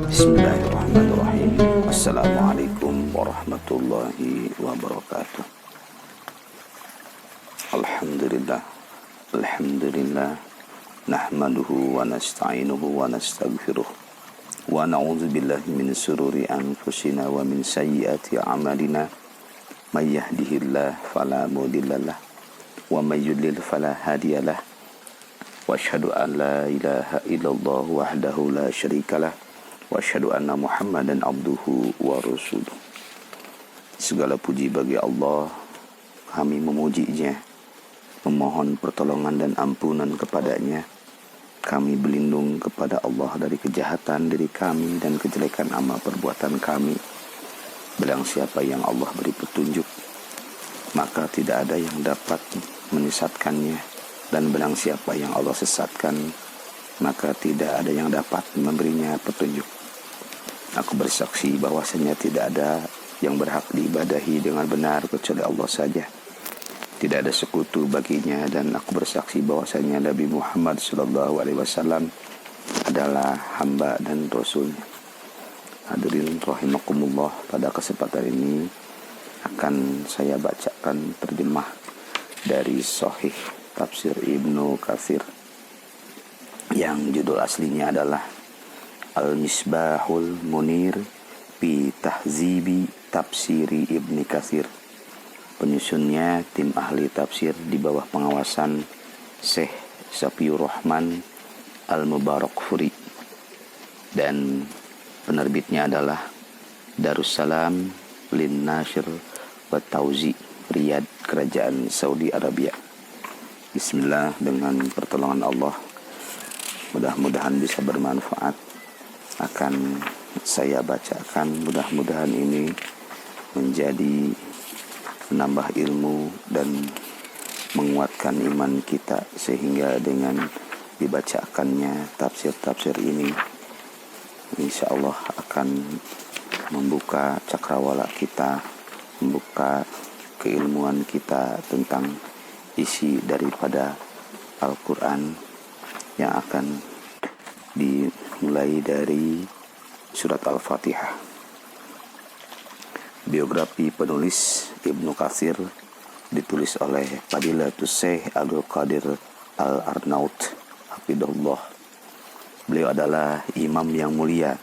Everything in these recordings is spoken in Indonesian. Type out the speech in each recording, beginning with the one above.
Bismillahirrahmanirrahim. Assalamualaikum warahmatullahi wabarakatuh. Alhamdulillah. Alhamdulillah. Nahmaduhu wa nasta'inuhu wa nastaghfiruh. Wa na'udzu billahi min sururi anfusina wa min sayyiati a'malina. May yahdihillahu fala mudhillalah wa may yudlil fala hadiyalah. Wa asyhadu an la ilaha illallah wahdahu la syarikalah. Wa asyhadu anna Muhammadan abduhu wa rasuluh. Segala puji bagi Allah, kami memujinya, memohon pertolongan dan ampunan kepadanya. Kami berlindung kepada Allah dari kejahatan diri kami dan kejelekan amal perbuatan kami. Barang siapa yang Allah beri petunjuk, maka tidak ada yang dapat menyesatkannya. Dan barang siapa yang Allah sesatkan, maka tidak ada yang dapat memberinya petunjuk. Aku bersaksi bahwasanya tidak ada yang berhak diibadahi dengan benar kecuali Allah saja. Tidak ada sekutu baginya, dan aku bersaksi bahwasanya Nabi Muhammad SAW adalah hamba dan rasulnya. Hadirin rahimakumullah, pada kesempatan ini akan saya bacakan terjemah dari Sahih Tafsir Ibnu Katsir yang judul aslinya adalah Al-Misbahul Munir fi Tahzibi Tafsiri Ibnu Katsir. Penyusunnya tim ahli tafsir di bawah pengawasan Syekh Safiur Rahman Al-Mubarakfuri, dan penerbitnya adalah Darussalam Lin Nashr wa Tauzi, Riyadh, Kerajaan Saudi Arabia. Bismillah, dengan pertolongan Allah, mudah-mudahan bisa bermanfaat. Akan saya bacakan, mudah-mudahan ini menjadi menambah ilmu dan menguatkan iman kita, sehingga dengan dibacakannya tafsir-tafsir ini, insya Allah akan membuka cakrawala kita, membuka keilmuan kita tentang isi daripada Al-Quran, yang akan dimulai dari surat Al-Fatihah. Biografi penulis Ibnu Katsir ditulis oleh Fadilatus Syekh Abdul Qadir Al-Arnaut hafidhahullah. Beliau adalah imam yang mulia,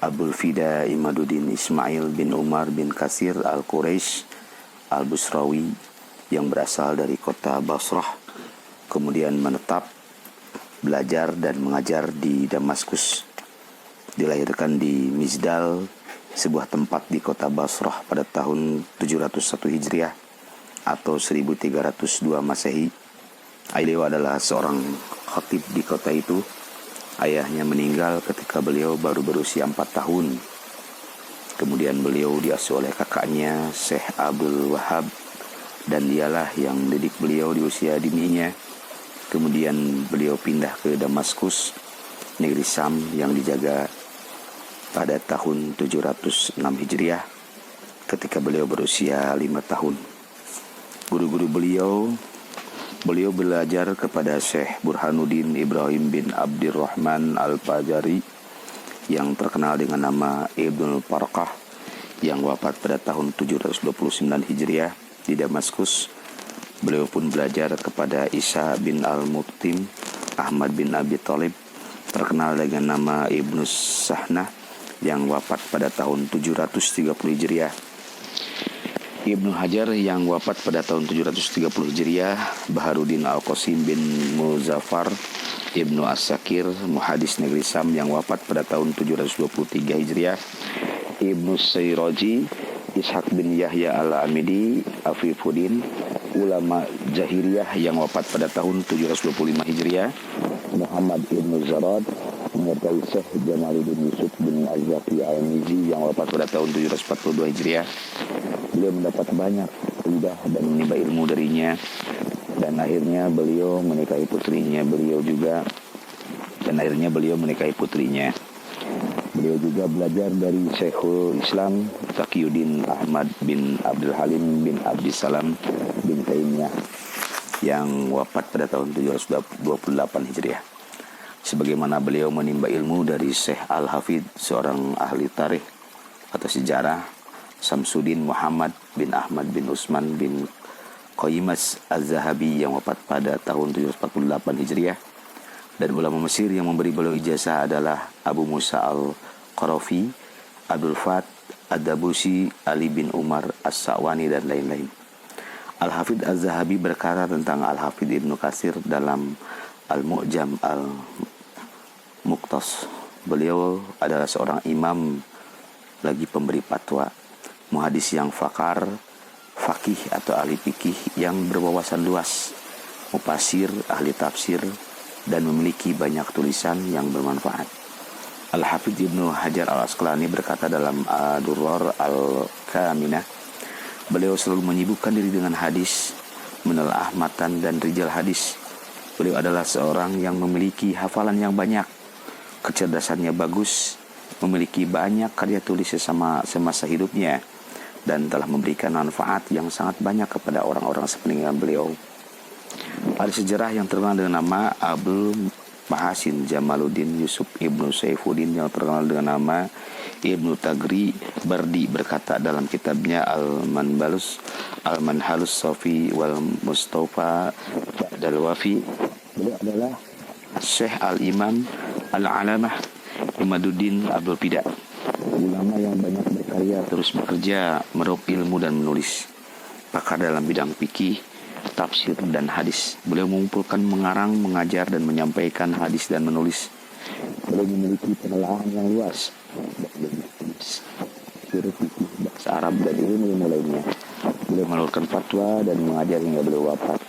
Abul Fida Imaduddin Ismail bin Umar bin Katsir Al-Quraisy Al-Busrawi, yang berasal dari kota Basrah, kemudian menetap, belajar dan mengajar di Damaskus. Dilahirkan di Mizdal, sebuah tempat di kota Basrah pada tahun 701 Hijriah atau 1302 Masehi. Beliau adalah seorang khatib di kota itu. Ayahnya meninggal ketika beliau baru berusia 4 tahun. Kemudian beliau diasuh oleh kakaknya Syekh Abdul Wahab, dan dialah yang mendidik beliau di usia dininya. Kemudian beliau pindah ke Damaskus, negeri Sam, yang dijaga pada tahun 706 Hijriah ketika beliau berusia 5 tahun. Guru-guru beliau belajar kepada Syekh Burhanuddin Ibrahim bin Abdirrahman Al-Fajari, yang terkenal dengan nama Ibnul Farqah, yang wafat pada tahun 729 Hijriah di Damaskus. Beliau pun belajar kepada Isa bin Al-Muktim, Ahmad bin Abi Thalib, terkenal dengan nama Ibnu Sahnah, yang wafat pada tahun 730 Hijriah. Ibnu Hajar yang wafat pada tahun 730 Hijriah, Baharuddin Al-Qasim bin Muzaffar, Ibnu As-Sakir, muhadis negeri Sam, yang wafat pada tahun 723 Hijriah, Ibnu Sayraji, Ishaq bin Yahya Al-Amidi, Afifuddin, ulama Jahiliyah, yang wafat pada tahun 725 Hijriah, Muhammad Ibnu Zarad, menyertai Syekh Jamaluddin Yusuf bin Az-Zaki Al-Mizi yang wafat pada tahun 742 Hijriah. Beliau mendapat banyak faidah dan menimba ilmu darinya, dan akhirnya beliau menikahi putrinya. Beliau juga belajar dari Syekhul Islam Taqiyuddin Ahmad bin Abdul Halim bin Abdissalam bin Taimiyah yang wafat pada tahun 728 Hijriah. Sebagaimana beliau menimba ilmu dari Syekh Al-Hafidh, seorang ahli tarikh atau sejarah, Samsuddin Muhammad bin Ahmad bin Usman bin Qayyimas Az-Zahabi yang wafat pada tahun 748 Hijriah. Dan ulama Mesir yang memberi beliau ijazah adalah Abu Musa Al-Qarafi, Abdul Fat Ad-Dabusi, Ali bin Umar As-Sa'wani, dan lain-lain. Al-Hafidh Az-Zahabi berkata tentang Al-Hafidh Ibnu Katsir dalam Al-Mu'jam Al-Muqtas, beliau adalah seorang imam lagi pemberi fatwa, muhadis yang fakih atau ahli fikih yang berwawasan luas, mufasir, ahli tafsir, dan memiliki banyak tulisan yang bermanfaat. Al-Hafidh Ibnu Hajar Al-Asqalani berkata dalam Ad-Durrar Al-Kaminah, beliau selalu menyibukkan diri dengan hadis, menelaah matan dan rijal hadis. Beliau adalah seorang yang memiliki hafalan yang banyak, kecerdasannya bagus, memiliki banyak karya tulis semasa hidupnya, dan telah memberikan manfaat yang sangat banyak kepada orang-orang sepeninggalan beliau. Ada sejarah yang terkenal dengan nama Abul Mahasin Jamaluddin Yusuf Ibnu Saifuddin yang terkenal dengan nama Ibnu Tagri Bardi berkata dalam kitabnya Al-Manhalus Sofi wal Mustafa Ba'dal Wafi, beliau adalah Syekh Al-Imam Al-Alamah Imaduddin Abdul Fida, ulama yang banyak berkarya, terus bekerja, meraup ilmu dan menulis, pakar dalam bidang fikih, tafsir, dan hadis. Beliau mengumpulkan, mengarang, mengajar, dan menyampaikan hadis dan menulis. Beliau memiliki penelaahan yang luas bahasa Arab dan ilmu lainnya. Beliau mengeluarkan fatwa dan mengajar hingga beliau wafat.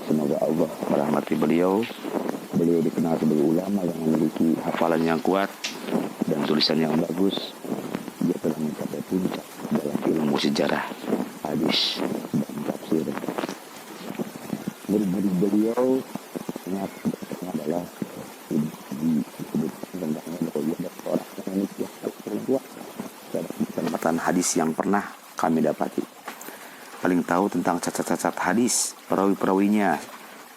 Semoga Allah merahmati beliau. Beliau dikenal sebagai ulama yang memiliki hafalan yang kuat dan tulisan yang bagus. Dia telah mencapai puncak dalam ilmu sejarah, hadis, dan tafsir. Murid-murid beliau adalah disebutkan tentang beliau adalah seorang yang memiliki terkuat dalam hadis yang pernah kami dapati. Paling tahu tentang cacat-cacat hadis, perawi-perawinya,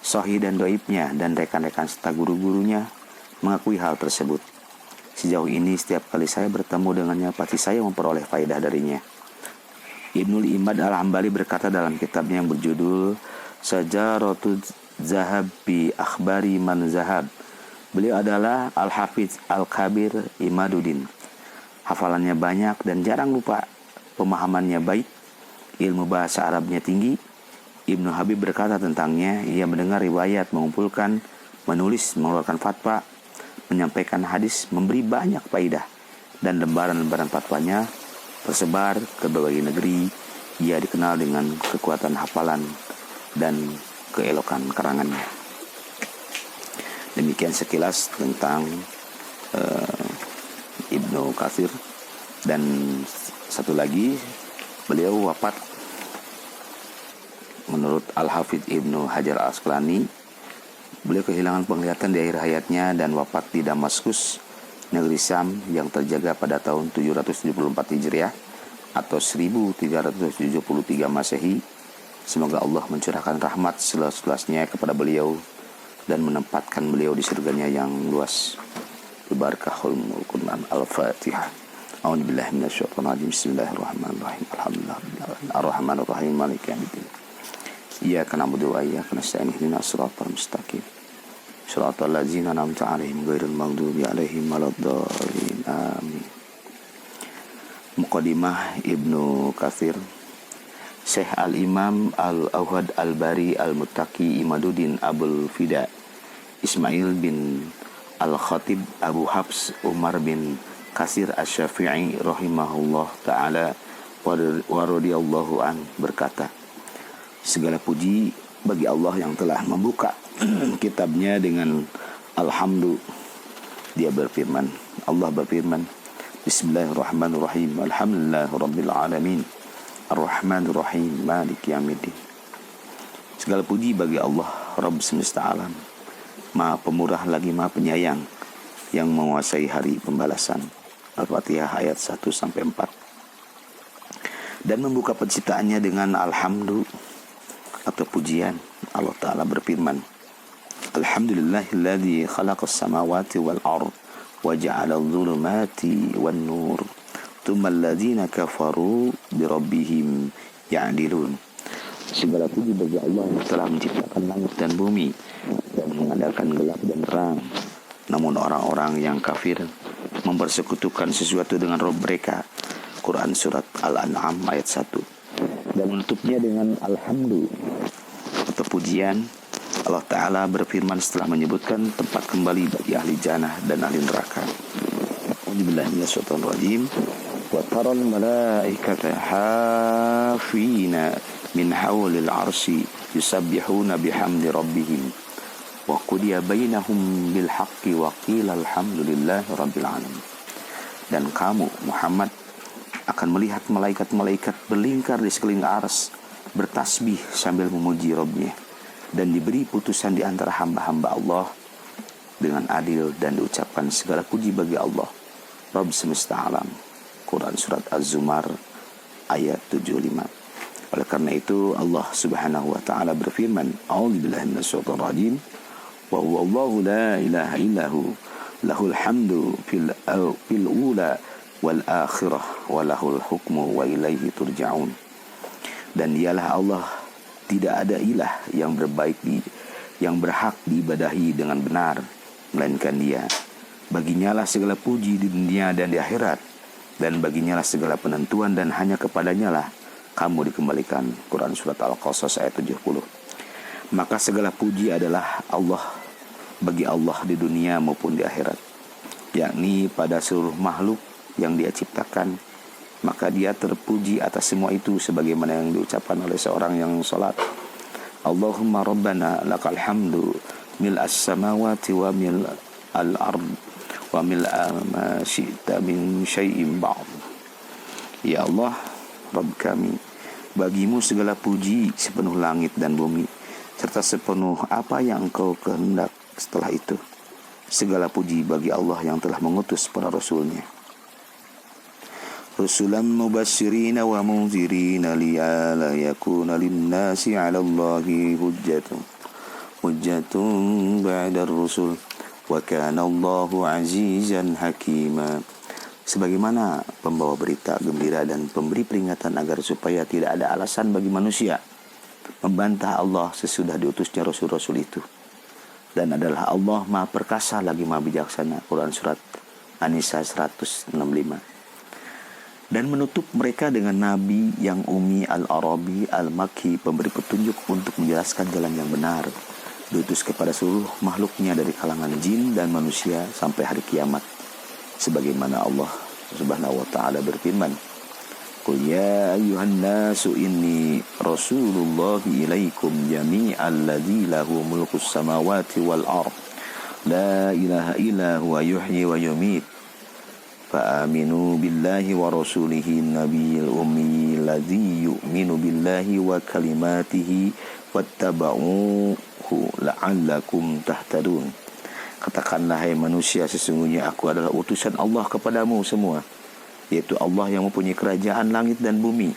sahih dan dhaifnya, dan rekan-rekan serta guru-gurunya mengakui hal tersebut. Sejauh ini setiap kali saya bertemu dengannya pasti saya memperoleh faedah darinya. Ibnul Imad Al-Hambali berkata dalam kitabnya yang berjudul Sajaratul Zahab bi Akhbari Man Zahab, beliau adalah Al-Hafidh Al-Kabir Imaduddin. Hafalannya banyak dan jarang lupa, pemahamannya baik, ilmu bahasa Arabnya tinggi. Ibnu Habib berkata tentangnya, ia mendengar riwayat, mengumpulkan, menulis, mengeluarkan fatwa, menyampaikan hadis, memberi banyak faedah, dan lembaran-lembaran fatwanya tersebar ke berbagai negeri. Ia dikenal dengan kekuatan hafalan dan keelokan karangannya. Demikian sekilas tentang Ibnu Katsir. Dan satu lagi, beliau wafat menurut Al-Hafidh Ibnu Hajar Al-Asqalani. Beliau kehilangan penglihatan di akhir hayatnya dan wafat di Damaskus, negeri Syam, yang terjaga pada tahun 774 Hijriah atau 1373 Masehi. Semoga Allah mencurahkan rahmat seluas-luasnya kepada beliau dan menempatkan beliau di surganya yang luas. Barakahul Quran. Al-Fatihah. A'udzubillahi minasyaitonir rajim. Bismillahirrahmanirrahim. Alhamdulillahirabbil arrahmanirrahim maliki yaumiddin. Iyyaka na'budu wa iyyaka nasta'in. Ihdinas siratal mustaqim. Shiratal ladzina an'amta 'alaihim ghairil maghdubi 'alaihim waladdallin. Amin. Muqaddimah Ibnu Katsir. Syekh Al-Imam Al-Awhad Al-Bari Al-Muttaqi Imaduddin Abul Fida Ismail bin Al-Khatib Abu Hafs Umar bin Katsir Asy-Syafi'i rahimahullah ta'ala wa radhiyallahu an berkata, segala puji bagi Allah yang telah membuka kitabnya dengan alhamdu, Allah berfirman, Bismillahirrahmanirrahim. Alhamdulillahirabbil alamin. Ar-Rahmanir-Rahim. Maliki yaumiddin. Segala puji bagi Allah, Rabb semesta alam. Maha pemurah lagi Maha penyayang, yang menguasai hari pembalasan. Al-Fatihah ayat 1 sampai 4. Dan membuka penciptaannya dengan alhamdu atau pujian. Allah Ta'ala berfirman, Alhamdulillahilladzi khalaqas samawati wal ard wa ja'ala adh-dhulumati wan nur tsumma alladzina kafaru bi rabbihim ya'dilun. Segala puji bagi Allah yang telah menciptakan langit dan bumi dan mengadakan gelap dan terang. Namun orang-orang yang kafir mempersekutukan sesuatu dengan Rabb mereka. Quran surat Al-An'am ayat 1. Dan menutupnya dengan alhamdu atau pujian. Allah Ta'ala berfirman setelah menyebutkan tempat kembali bagi ahli jannah dan ahli neraka. A'udzubillahi minasyaitonir wa taral malaikata hafina min hawlil arsy yusabbihuna bihamdi rabbihim wa qudiya bainahum bil haqqi wa qila alhamdulillahi rabbil alamin. Dan kamu Muhammad akan melihat malaikat-malaikat berlingkar di sekeliling ars, bertasbih sambil memuji Rabb-nya, dan diberi putusan di antara hamba-hamba Allah dengan adil, dan diucapkan segala puji bagi Allah, Rabb semesta alam. Quran surat Az-Zumar ayat 75. Oleh karena itu Allah Subhanahu wa taala berfirman, A'udzubillahi minasyaitonir rajim. Wa huwa Allahu la ilaha illahu lahul hamdu fil ula wal akhirah wa lahul hukmu wa ilaihi turja'un. Dan dialah Allah, tidak ada ilah yang berhak diibadahi dengan benar melainkan Dia. Baginyalah segala puji di dunia dan di akhirat, dan baginyalah segala penentuan, dan hanya kepadanya lah kamu dikembalikan. Quran surat Al-Qasas ayat 70. Maka segala puji adalah bagi Allah di dunia maupun di akhirat, yakni pada seluruh makhluk yang Dia ciptakan. Maka Dia terpuji atas semua itu, sebagaimana yang diucapkan oleh seorang yang salat, Allahumma rabbana lakal hamdu mil'as samawati wa mil'al ard wa mil'a ma syi'ta min syai'in ba'd. Ya Allah, Rabb kami, bagimu segala puji sepenuh langit dan bumi, serta sepenuh apa yang Engkau kehendak setelah itu. Segala puji bagi Allah yang telah mengutus para rasulnya, rusulan mubasyirina wa munzirina liyala yakuna linnasi 'ala Allahi hujjatun ba'da ar-rusul wa kana Allahu 'azizan hakima. Sebagaimana pembawa berita gembira dan pemberi peringatan agar supaya tidak ada alasan bagi manusia membantah Allah sesudah diutusnya rasul-rasul itu. Dan adalah Allah Maha Perkasa lagi Maha Bijaksana. Quran surat An-Nisa 165. Dan menutup mereka dengan Nabi yang Ummi Al-Arabi Al-Makki, pemberi petunjuk untuk menjelaskan jalan yang benar, diutus kepada seluruh makhluknya dari kalangan jin dan manusia sampai hari kiamat. Sebagaimana Allah Subhanahu wa ta'ala berfirman, Qul ya ayyuhan nasu inni rasulullahi ilaikum jami'al ladzi lahu mulkus samawati wal ard la ilaha illa huwa yuhyi wa yumit fa'aminu billahi wa rasulihi nabiyil ummi ladzi yu'minu billahi wa kalimatihi wattaba'uhu la'allakum tahtadun. Katakanlah, hai manusia, sesungguhnya aku adalah utusan Allah kepadamu semua, yaitu Allah yang mempunyai kerajaan langit dan bumi.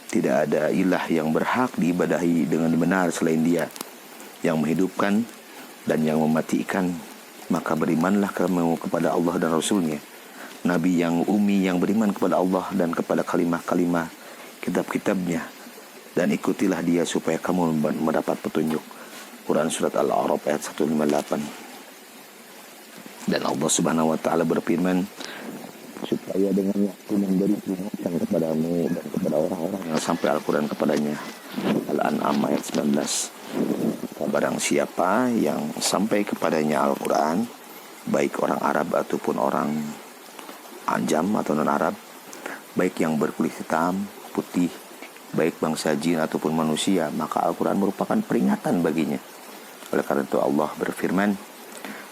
Tidak ada ilah yang berhak diibadahi dengan benar selain Dia, yang menghidupkan dan yang mematikan. Maka berimanlah kamu kepada Allah dan Rasulnya, Nabi yang ummi yang beriman kepada Allah dan kepada kalimah-kalimah kitab-kitabnya, dan ikutilah Dia supaya kamu mendapat petunjuk. Quran surat Al-A'raf ayat 158. Dan Allah Subhanahu wa ta'ala berfirman, supaya dengan waktu memberi peringatan kepadamu dan kepada orang-orang yang sampai Al-Quran kepadanya. Al-An'am ayat 19. Barang siapa yang sampai kepadanya Al-Quran, baik orang Arab ataupun orang Ajam atau non-Arab, baik yang berkulit hitam, putih, baik bangsa jin ataupun manusia, maka Al-Quran merupakan peringatan baginya. Oleh karena itu Allah berfirman,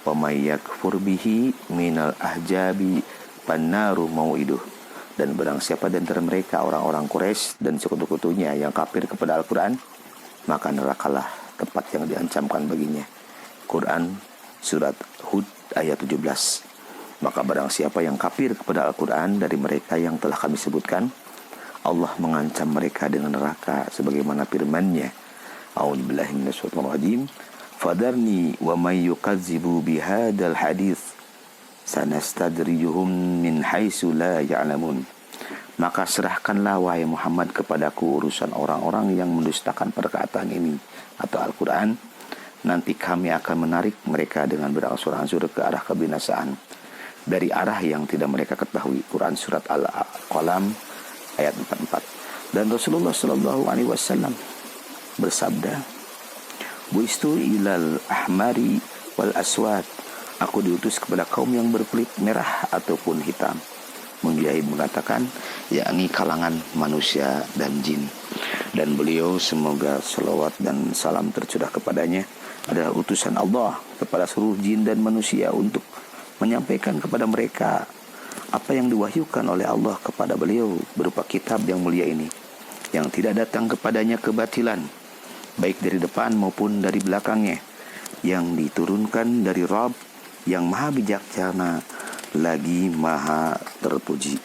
wa may yakfur bihi minal ahjabi pannaru mau'iduh. Dan barang siapa di antara mereka orang-orang Quraisy dan sekutu-kutunya yang kafir kepada Al-Quran, maka nerakalah tempat yang diancamkan baginya. Quran surat Hud ayat 17. Maka barang siapa yang kafir kepada Al-Quran dari mereka yang telah kami sebutkan, Allah mengancam mereka dengan neraka sebagaimana firman-Nya. A'udzubillahi minasyaitonir rajim. Fadarni wa may yukadzibu bihadzal hadits sanastadrijuhum min haitsu la ya'lamun. Maka serahkanlah wahai Muhammad kepadaku urusan orang-orang yang mendustakan perkataan ini atau Al-Quran. Nanti kami akan menarik mereka dengan berangsur-angsur ke arah kebinasaan dari arah yang tidak mereka ketahui. Quran surat Al-Qalam ayat 44. Dan Rasulullah sallallahu alaihi wasallam bersabda, "Buistu ilal ahmari wal aswad." Aku diutus kepada kaum yang berkulit merah ataupun hitam. Mujahid mengatakan, yakni kalangan manusia dan jin. Dan beliau, semoga salawat dan salam tercurah kepadanya, adalah utusan Allah kepada seluruh jin dan manusia untuk menyampaikan kepada mereka apa yang diwahyukan oleh Allah kepada beliau berupa kitab yang mulia ini, yang tidak datang kepadanya kebatilan, baik dari depan maupun dari belakangnya, yang diturunkan dari Rabb yang maha bijaksana lagi maha terpuji.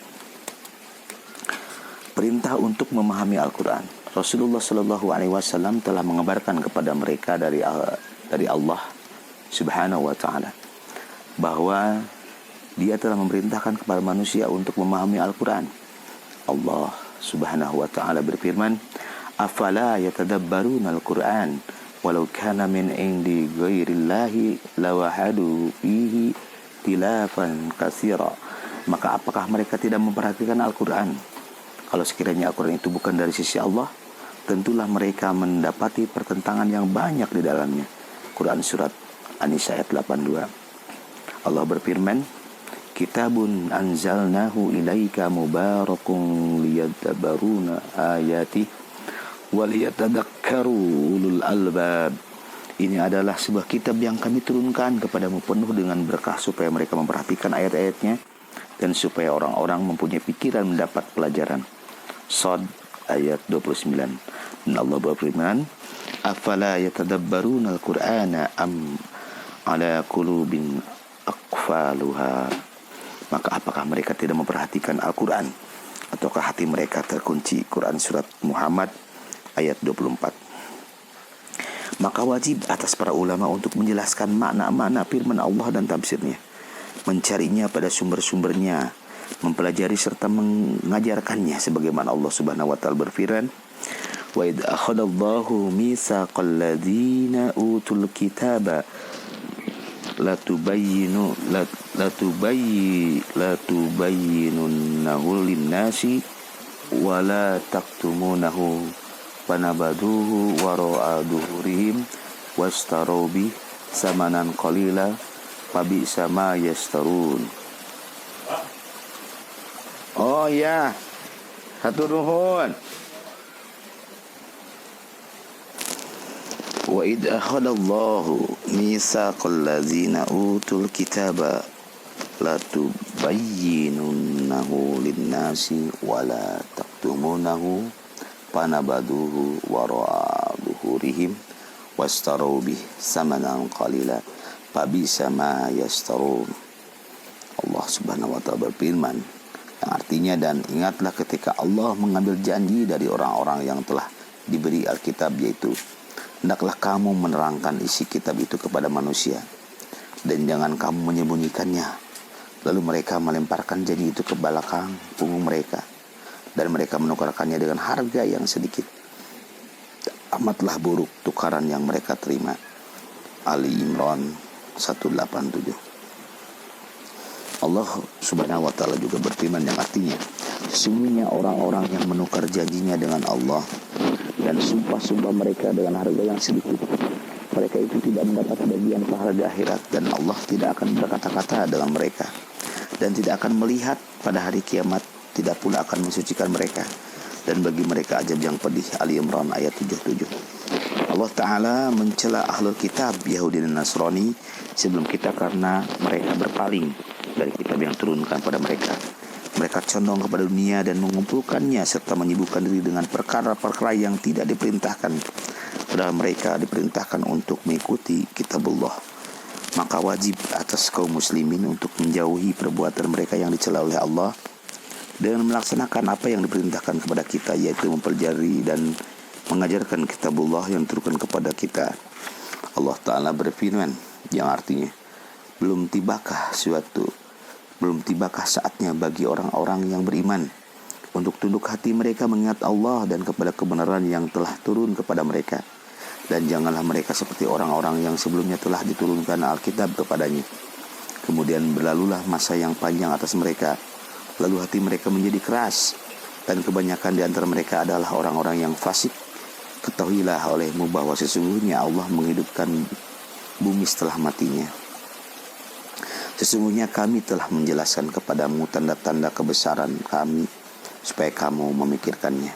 Perintah untuk memahami Al-Quran. Rasulullah Shallallahu Alaihi Wasallam telah mengabarkan kepada mereka dari Allah Subhanahu Wa Taala bahwa Dia telah memerintahkan kepada manusia untuk memahami Al-Quran. Allah Subhanahu Wa Taala berfirman, "Afala yatadabbaruna Al-Quran walau kana min indi ghairillahi lawahadu fihi tilafan katsira." Maka apakah mereka tidak memperhatikan Al-Quran? Kalau sekiranya Al-Quran itu bukan dari sisi Allah, tentulah mereka mendapati pertentangan yang banyak di dalamnya. Quran surat An-Nisa ayat 82. Allah berfirman, "Kitabun anzalnahu ilaika mubarakun liyadabbaruna ayati waliyatadakkaru ulul albab." Ini adalah sebuah kitab yang kami turunkan kepadamu penuh dengan berkah supaya mereka memperhatikan ayat-ayatnya dan supaya orang-orang mempunyai pikiran mendapat pelajaran. Shad ayat 29. Dan Allah berfirman, "Afala yatadabbaruna al-Qur'ana am ala qulubin aqfaluha." Maka apakah mereka tidak memperhatikan Al-Quran ataukah hati mereka terkunci? Quran surat Muhammad ayat 24. Maka wajib atas para ulama untuk menjelaskan makna-makna firman Allah dan tafsirnya, mencarinya pada sumber-sumbernya, mempelajari serta mengajarkannya sebagaimana Allah Subhanahu wa taala berfirman, "Wa idz akhadallahu mitsaqal ladzina utul kitaba latubayyinunnahu lin-nasi wa la taktumunahu fanabaduhu wara'a duhurihim wastaru bi samanan qalila fabi'sa ma yastarun." Oh ya, hatur nuhun. Wa idz akhadallahu mitsaqal ladzina utul kitaba latubayyinunnahu lin-nasi wa la taktumunahu fanabaduhu wara'a duhurihim wastaru bih samanan qalila fabisa ma yastarun. Allah Subhanahu wa taala berfirman yang artinya, dan ingatlah ketika Allah mengambil janji dari orang-orang yang telah diberi Alkitab, yaitu hendaklah kamu menerangkan isi kitab itu kepada manusia dan jangan kamu menyembunyikannya. Lalu mereka melemparkan janji itu ke belakang punggung mereka dan mereka menukarkannya dengan harga yang sedikit. Amatlah buruk tukaran yang mereka terima. Ali Imran 187. Allah Subhanahu wa taala juga berfirman yang artinya, sesungguhnya orang-orang yang menukar janjinya dengan Allah dan sumpah-sumpah mereka dengan harga yang sedikit, mereka itu tidak mendapat bagian pahala di akhirat, dan Allah tidak akan berkata-kata dengan mereka dan tidak akan melihat pada hari kiamat, tidak pula akan mensucikan mereka, dan bagi mereka azab yang pedih. Ali Imran ayat 77. Allah Ta'ala mencela ahlul kitab Yahudi dan Nasrani sebelum kita karena mereka berpaling dari kitab yang turunkan pada mereka. Mereka condong kepada dunia dan mengumpulkannya serta menyibukkan diri dengan perkara-perkara yang tidak diperintahkan. Padahal mereka diperintahkan untuk mengikuti kitabullah. Maka wajib atas kaum muslimin untuk menjauhi perbuatan mereka yang dicela oleh Allah dengan melaksanakan apa yang diperintahkan kepada kita, yaitu mempelajari dan mengajarkan kitabullah yang turunkan kepada kita. Allah Ta'ala berfirman yang artinya, belum tibakah saatnya bagi orang-orang yang beriman untuk tunduk hati mereka mengingat Allah dan kepada kebenaran yang telah turun kepada mereka. Dan janganlah mereka seperti orang-orang yang sebelumnya telah diturunkan Alkitab kepadanya. Kemudian berlalulah masa yang panjang atas mereka, lalu hati mereka menjadi keras, dan kebanyakan di antara mereka adalah orang-orang yang fasik. Ketahuilah olehmu bahwa sesungguhnya Allah menghidupkan bumi setelah matinya. Sesungguhnya kami telah menjelaskan kepadamu tanda-tanda kebesaran kami supaya kamu memikirkannya.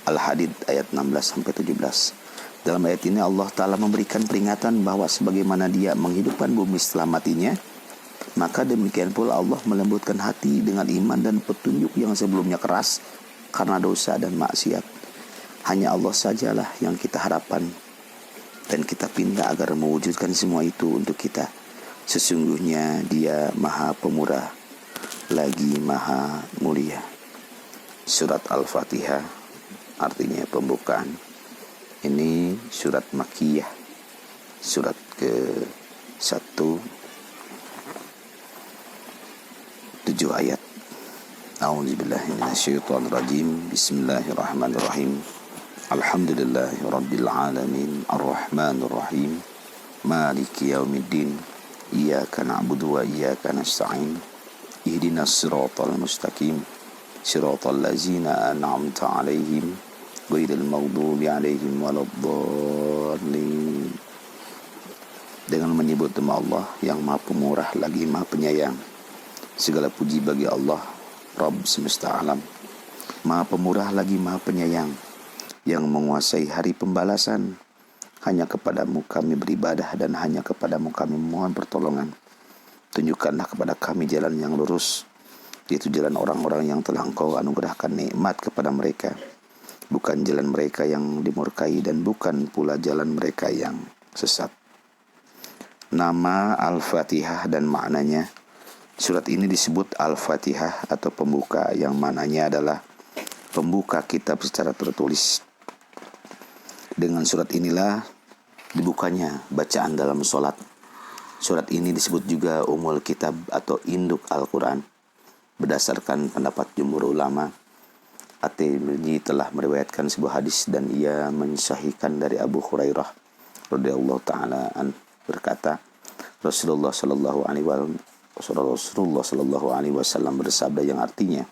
Al-Hadid ayat 16-17. Dalam ayat ini Allah Ta'ala memberikan peringatan bahwa sebagaimana Dia menghidupkan bumi setelah matinya, maka demikian pula Allah melembutkan hati dengan iman dan petunjuk yang sebelumnya keras karena dosa dan maksiat. Hanya Allah sajalah yang kita harapkan dan kita pinta agar mewujudkan semua itu untuk kita. Sesungguhnya Dia Maha Pemurah lagi Maha Mulia. Surat Al-Fatihah artinya pembukaan. Ini surat Makkiyah, surat ke-1, 7 ayat. A'udzubillahi minasyaitonirrajim. Bismillahirrahmanirrahim. Alhamdulillahirabbil alamin, arrahmanir rahim, maliki yaumiddin. Iyyaka na'budu wa iyyaka nasta'in. Ihdinas siratal mustaqim, siratal ladzina an'amta 'alaihim ghairil maghdubi 'alaihim waladdallin. Dengan menyebut nama Allah yang Maha Pemurah lagi Maha Penyayang. Segala puji bagi Allah, Rabb semesta alam, Maha Pemurah lagi Maha Penyayang, yang menguasai hari pembalasan. Hanya kepadamu kami beribadah dan hanya kepadamu kami memohon pertolongan. Tunjukkanlah kepada kami jalan yang lurus, yaitu jalan orang-orang yang telah Engkau anugerahkan nikmat kepada mereka, bukan jalan mereka yang dimurkai dan bukan pula jalan mereka yang sesat. Nama Al-Fatihah dan maknanya. Surat ini disebut Al-Fatihah atau pembuka, yang maknanya adalah pembuka kitab secara tertulis. Dengan surat inilah dibukanya bacaan dalam sholat. Surat ini disebut juga Ummul Kitab atau induk Al-Quran. Berdasarkan pendapat jumhur ulama, At-Tirmidzi telah meriwayatkan sebuah hadis dan ia mensahihkan dari Abu Hurairah radhiyallahu taala an berkata, Rasulullah sallallahu alaihi wasallam bersabda yang artinya,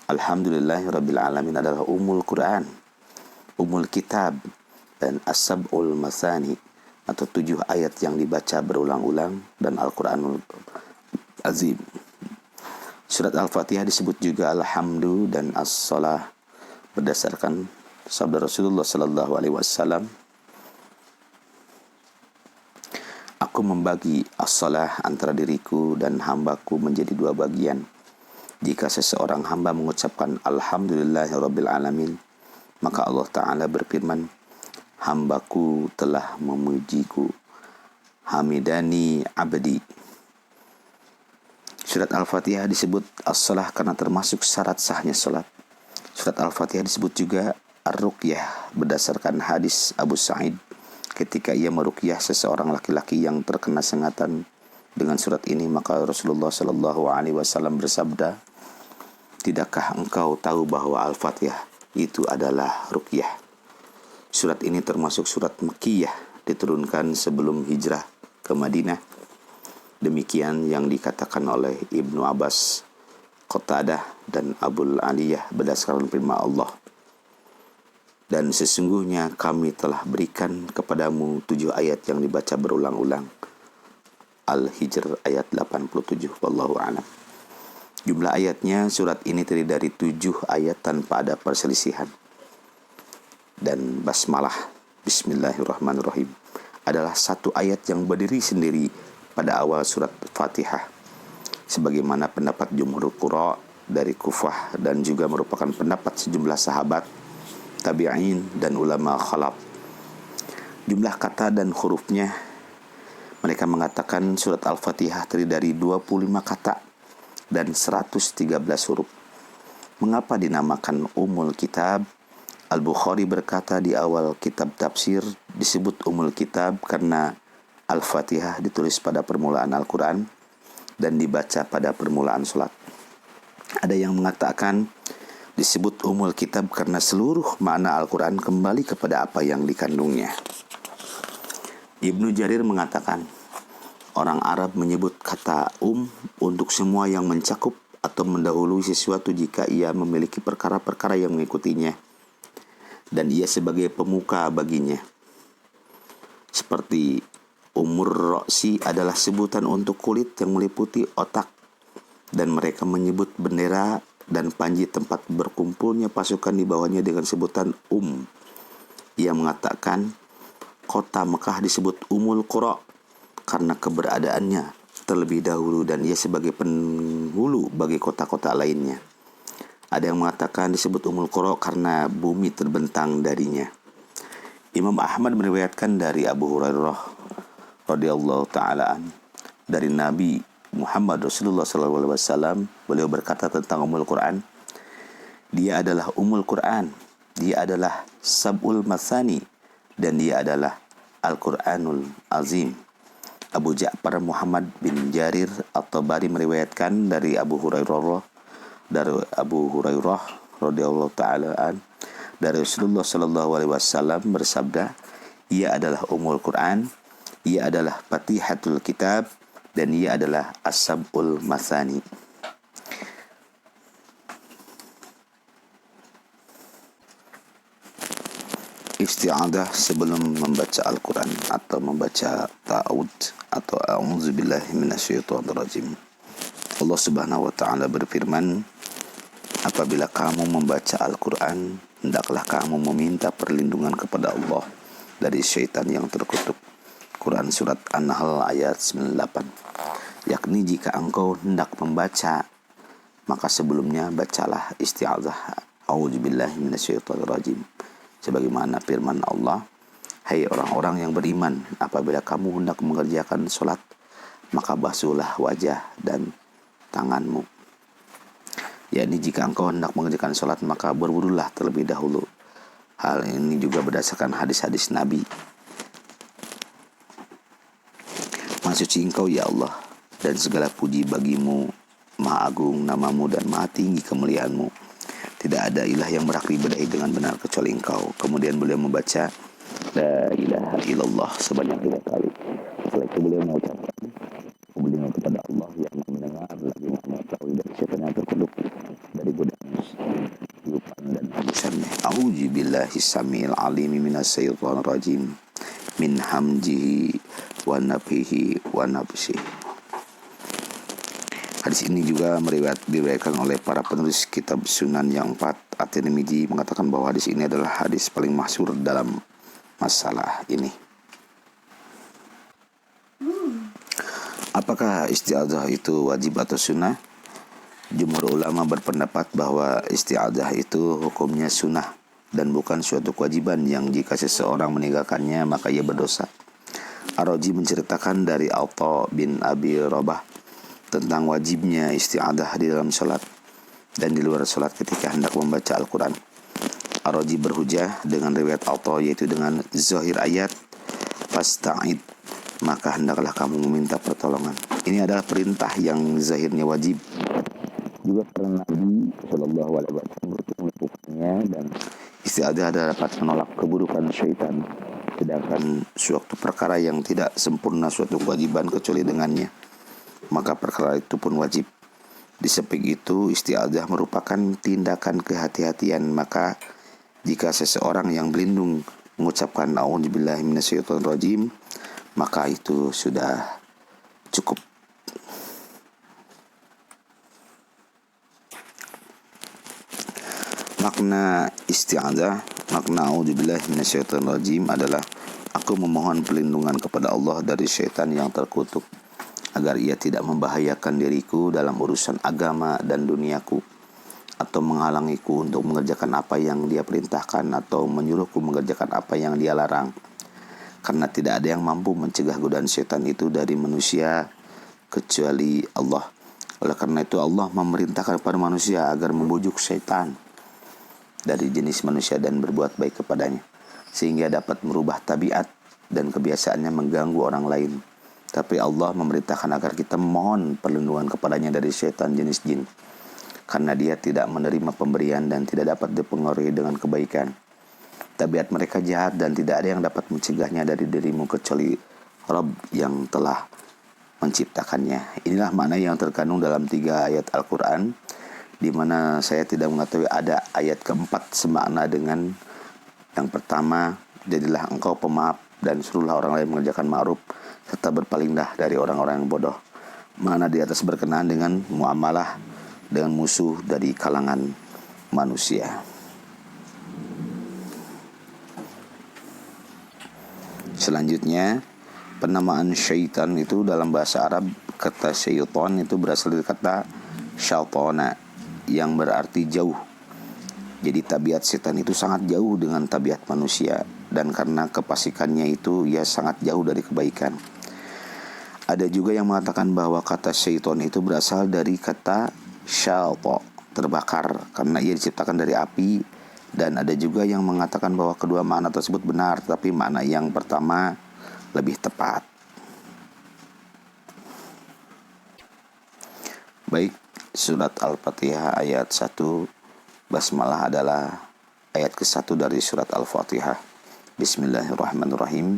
Alhamdulillahirabbil alamin adalah Ummul Quran, Ummul Kitab, dan As-Sab'ul Masani atau 7 ayat yang dibaca berulang-ulang dan Al-Quranul Azim. Surat Al-Fatihah disebut juga Alhamdu dan As-Salah berdasarkan sabda Rasulullah sallallahu alaihi wasallam, Aku membagi as-salah antara diriku dan hambaku menjadi 2 bagian. Jika seseorang hamba mengucapkan Alhamdulillahirabbil alamin, maka Allah Ta'ala berfirman, hambaku telah memujiku, hamidani abdi. Surat Al-Fatihah disebut as-salah karena termasuk syarat sahnya salat. Surat Al-Fatihah disebut juga Ar-Ruqyah berdasarkan hadis Abu Sa'id ketika ia meruqyah seseorang laki-laki yang terkena sengatan dengan surat ini, maka Rasulullah sallallahu alaihi wasallam bersabda, tidakkah engkau tahu bahwa Al-Fatihah itu adalah ruqyah? Surat ini termasuk surat Makkiyah, diturunkan sebelum hijrah ke Madinah. Demikian yang dikatakan oleh Ibnu Abbas, Qatadah, dan Abul Aliyah berdasarkan firman Allah. Dan sesungguhnya kami telah berikan kepadamu 7 ayat yang dibaca berulang-ulang. Al-Hijr ayat 87. Wallahu a'lam. Jumlah ayatnya surat ini terdiri dari 7 ayat tanpa ada perselisihan. Dan basmalah Bismillahirrahmanirrahim adalah satu ayat yang berdiri sendiri pada awal surat Fatihah, sebagaimana pendapat jumhur qurra dari Kufah dan juga merupakan pendapat sejumlah sahabat, tabi'in dan ulama khalaf. Jumlah kata dan hurufnya, mereka mengatakan surat Al-Fatihah terdiri dari 25 kata dan 113 huruf. Mengapa dinamakan Ummul Kitab? Al-Bukhari berkata di awal kitab tafsir disebut Ummul Kitab karena Al-Fatihah ditulis pada permulaan Al-Quran dan dibaca pada permulaan sholat. Ada yang mengatakan disebut Ummul Kitab karena seluruh makna Al-Quran kembali kepada apa yang dikandungnya. Ibnu Jarir mengatakan, orang Arab menyebut kata untuk semua yang mencakup atau mendahului sesuatu jika ia memiliki perkara-perkara yang mengikutinya dan ia sebagai pemuka baginya. Seperti umur roksi adalah sebutan untuk kulit yang meliputi otak, dan mereka menyebut bendera dan panji tempat berkumpulnya pasukan di bawahnya dengan sebutan Ia mengatakan kota Mekah disebut Ummul Qura karena keberadaannya terlebih dahulu dan ia sebagai penghulu bagi kota-kota lainnya. Ada yang mengatakan disebut Ummul Qura karena bumi terbentang darinya. Imam Ahmad meriwayatkan dari Abu Hurairah radhiyallahu taala dari Nabi Muhammad Rasulullah SAW, beliau berkata tentang Ummul Quran, dia adalah Ummul Quran, dia adalah Sab'ul Masani, dan dia adalah Al-Quranul Azim. Abu Ja'far Muhammad bin Jarir At-Tabari meriwayatkan dari Abu Hurairah radhiyallahu taala dari Rasulullah sallallahu alaihi wasallam bersabda, ia adalah Ummul Quran, ia adalah Fatihatul Kitab, dan ia adalah As-Sab'ul Masani. Isti'adah sebelum membaca Al-Quran atau membaca ta'awud atau a'udzubillahi minasyaitonirrajim. Allah Subhanahu wa taala berfirman, apabila kamu membaca Al-Quran, hendaklah kamu meminta perlindungan kepada Allah dari syaitan yang terkutuk. Quran Surat An-Nahl ayat 98. Yakni jika engkau hendak membaca, maka sebelumnya bacalah isti'adzah a'udzubillahi minasyaitonirrajim. Sebagaimana firman Allah, hai orang-orang yang beriman, apabila kamu hendak mengerjakan sholat, maka basuhlah wajah dan tanganmu. yakni jika engkau hendak mengerjakan sholat maka berwudulah terlebih dahulu. Hal ini juga berdasarkan hadis-hadis Nabi. Maha suci engkau ya Allah, dan segala puji bagimu, maha agung namamu dan maha tinggi kemuliaanmu. Tidak ada ilah yang berhak diibadahi dengan benar kecuali engkau. Kemudian beliau membaca La ilaha illallah sebanyak 3 kali. Setelah itu beliau mengucapkan kemudian kepada Allah yang mendengar lagi mengetahui dari siapa yang terkutuk dari godaan lupan dan habisannya. A'udzubillahi samil alimi minasyaitonir rajim min hamzihi wa nafihi wa nafsihi. Hadis ini juga diriwayatkan oleh para penulis kitab Sunan yang 4. At-Tirmidzi mengatakan bahwa hadis ini adalah hadis paling masyhur dalam masalah ini. Apakah isti'adzah itu wajib atau sunnah? Jumhur ulama berpendapat bahwa isti'adzah itu hukumnya sunnah dan bukan suatu kewajiban yang jika seseorang meninggalkannya maka ia berdosa. Ar-Razi menceritakan dari Atha bin Abi Rabah tentang wajibnya isti'adzah di dalam salat dan di luar salat ketika hendak membaca Al-Quran. Ar-Razi berhujah dengan riwayat Atha, yaitu dengan zahir ayat fasta'id, maka hendaklah kamu meminta pertolongan. Ini adalah perintah yang zahirnya wajib. Juga karena Nabi Shallallahu Alaihi Wasallam melakukannya dan isti'adzah dapat menolak keburukan syaitan. Sedangkan suatu perkara yang tidak sempurna suatu kewajiban kecuali dengannya, maka perkara itu pun wajib. Di samping itu isti'adzah merupakan tindakan kehati-hatian, maka jika seseorang yang berlindung mengucapkan a'udzubillahi minasyaitonirrajim, maka itu sudah cukup. Makna isti'adzah, makna a'udzubillahi minasyaitonirrajim adalah aku memohon perlindungan kepada Allah dari syaitan yang terkutuk, agar ia tidak membahayakan diriku dalam urusan agama dan duniaku, atau menghalangiku untuk mengerjakan apa yang dia perintahkan, atau menyuruhku mengerjakan apa yang dia larang. Karena tidak ada yang mampu mencegah godaan syaitan itu dari manusia kecuali Allah. Oleh karena itu Allah memerintahkan kepada manusia agar membujuk syaitan dari jenis manusia dan berbuat baik kepadanya, sehingga dapat merubah tabiat dan kebiasaannya mengganggu orang lain. Tapi Allah memerintahkan agar kita memohon perlindungan kepadanya dari syaitan jenis jin, karena dia tidak menerima pemberian dan tidak dapat dipengaruhi dengan kebaikan. Tabiat mereka jahat dan tidak ada yang dapat mencegahnya dari dirimu kecuali Rabb yang telah menciptakannya. Inilah makna yang terkandung dalam 3 ayat Al-Quran, di mana saya tidak mengetahui ada ayat keempat semakna dengan yang pertama, jadilah engkau pemaaf dan suruhlah orang lain mengerjakan ma'ruf serta berpalinglah dari orang-orang yang bodoh. Makna di atas berkenaan dengan muamalah dengan musuh dari kalangan manusia. Selanjutnya, penamaan syaitan itu dalam bahasa Arab, kata syaitan itu berasal dari kata syaitana yang berarti jauh. Jadi tabiat setan itu sangat jauh dengan tabiat manusia, dan karena kefasikannya itu ia sangat jauh dari kebaikan. Ada juga yang mengatakan bahwa kata syaitan itu berasal dari kata syalto, terbakar, karena ia diciptakan dari api. Dan ada juga yang mengatakan bahwa kedua makna tersebut benar, tapi makna yang pertama lebih tepat. Baik, surat Al-Fatihah ayat 1, basmalah adalah ayat ke-1 dari surat Al-Fatihah. Bismillahirrahmanirrahim.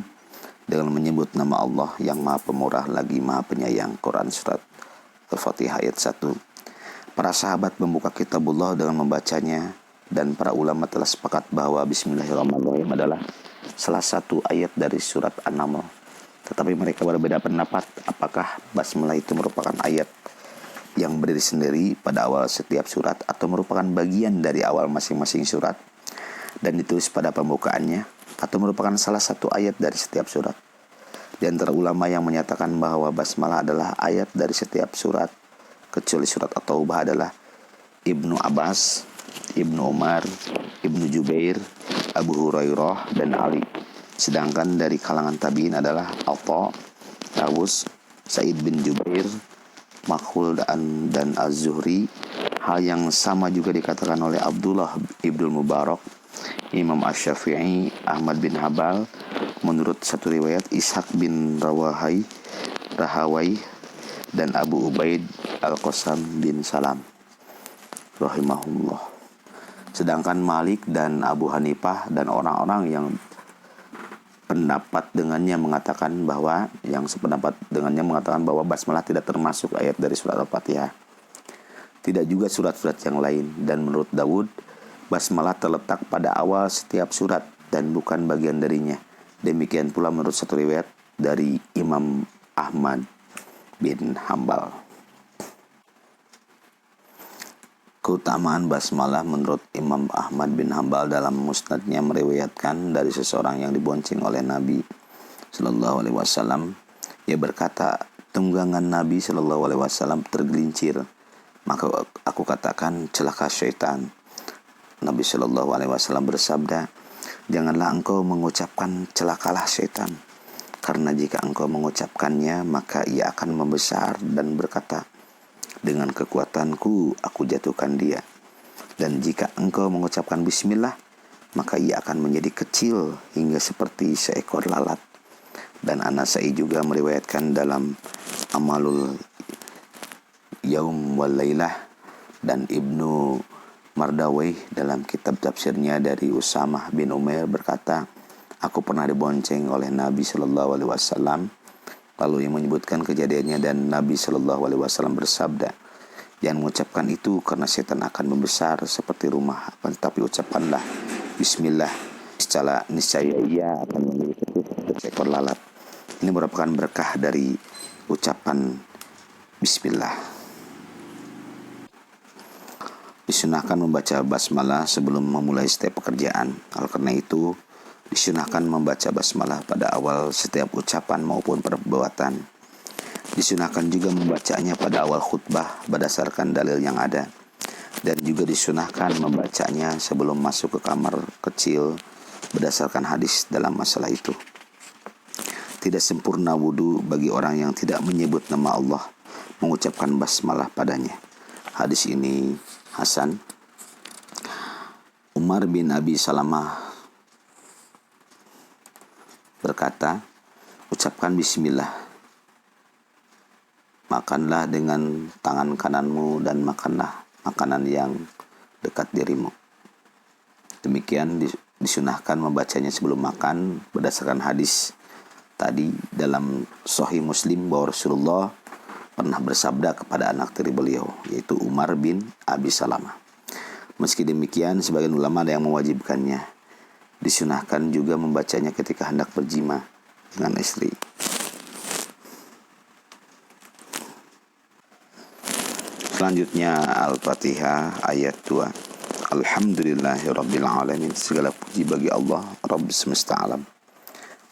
Dengan menyebut nama Allah yang Maha Pemurah lagi Maha Penyayang. Quran surat Al-Fatihah ayat 1. Para sahabat membuka kitabullah dengan membacanya, dan para ulama telah sepakat bahwa Bismillahirrahmanirrahim adalah salah satu ayat dari surat An-Naml. Tetapi mereka berbeda pendapat apakah basmalah itu merupakan ayat yang berdiri sendiri pada awal setiap surat atau merupakan bagian dari awal masing-masing surat dan ditulis pada pembukaannya, atau merupakan salah satu ayat dari setiap surat. Di antara ulama yang menyatakan bahwa basmalah adalah ayat dari setiap surat kecuali surat At-Taubah adalah Ibnu Abbas, Ibnu Umar, Ibnu Jubair, Abu Hurairah, dan Ali. Sedangkan dari kalangan tabi'in adalah Atha, Tawus, Sa'id bin Jubair, Makhul dan Az-Zuhri. Hal yang sama juga dikatakan oleh Abdullah ibnu Mubarak, Imam Asy-Syafi'i, Ahmad bin Hambal. Menurut satu riwayat Ishaq bin Rahawai dan Abu Ubaid Al-Qasam bin Salam rahimahullah. Sedangkan Malik dan Abu Hanifah dan orang-orang yang pendapat dengannya mengatakan bahwa basmalah tidak termasuk ayat dari surat Al-Fatihah. Tidak juga surat-surat yang lain. Dan menurut Dawud, basmalah terletak pada awal setiap surat dan bukan bagian darinya. Demikian pula menurut satu riwayat dari Imam Ahmad bin Hambal. Keutamaan basmalah menurut Imam Ahmad bin Hambal dalam musnadnya meriwayatkan dari seseorang yang dibonceng oleh Nabi Sallallahu Alaihi Wasallam. Ia berkata, tunggangan Nabi Sallallahu Alaihi Wasallam tergelincir, maka aku katakan celaka syaitan. Nabi Sallallahu Alaihi Wasallam bersabda, janganlah engkau mengucapkan celakalah syaitan, karena jika engkau mengucapkannya maka ia akan membesar dan berkata, dengan kekuatanku aku jatuhkan dia. Dan jika engkau mengucapkan bismillah, maka ia akan menjadi kecil hingga seperti seekor lalat. Dan An-Nasa'i juga meriwayatkan dalam Amalul Yaum wal Lailah, dan Ibnu Mardawai dalam kitab tafsirnya dari Usamah bin Umair berkata, aku pernah dibonceng oleh Nabi Sallallahu Alaihi Wasallam. Lalu yang menyebutkan kejadiannya, dan Nabi Shallallahu Alaihi Wasallam bersabda, jangan mengucapkan itu karena setan akan membesar seperti rumah, tetapi ucapkanlah Bismillah, niscaya ia akan menjadi kecil seperti seekor lalat. Ini merupakan berkah dari ucapan Bismillah. Disunahkan membaca basmalah sebelum memulai setiap pekerjaan. Oleh karena itu, disunahkan membaca basmalah pada awal setiap ucapan maupun perbuatan. Disunahkan juga membacanya pada awal khutbah berdasarkan dalil yang ada. Dan juga disunahkan membacanya sebelum masuk ke kamar kecil berdasarkan hadis dalam masalah itu. Tidak sempurna wudu bagi orang yang tidak menyebut nama Allah, mengucapkan basmalah padanya. Hadis ini hasan. Umar bin Abi Salamah berkata, ucapkan bismillah. Makanlah dengan tangan kananmu dan makanlah makanan yang dekat dirimu. Demikian disunahkan membacanya sebelum makan berdasarkan hadis tadi dalam Sahih Muslim bahwa Rasulullah pernah bersabda kepada anak tiri beliau, yaitu Umar bin Abi Salamah. Meski demikian, sebagian ulama ada yang mewajibkannya. Disunahkan juga membacanya ketika hendak berjima dengan istri. Selanjutnya Al-Fatihah ayat 2. Alhamdulillahirrabbilalamin. Segala puji bagi Allah, Rabb semesta alam.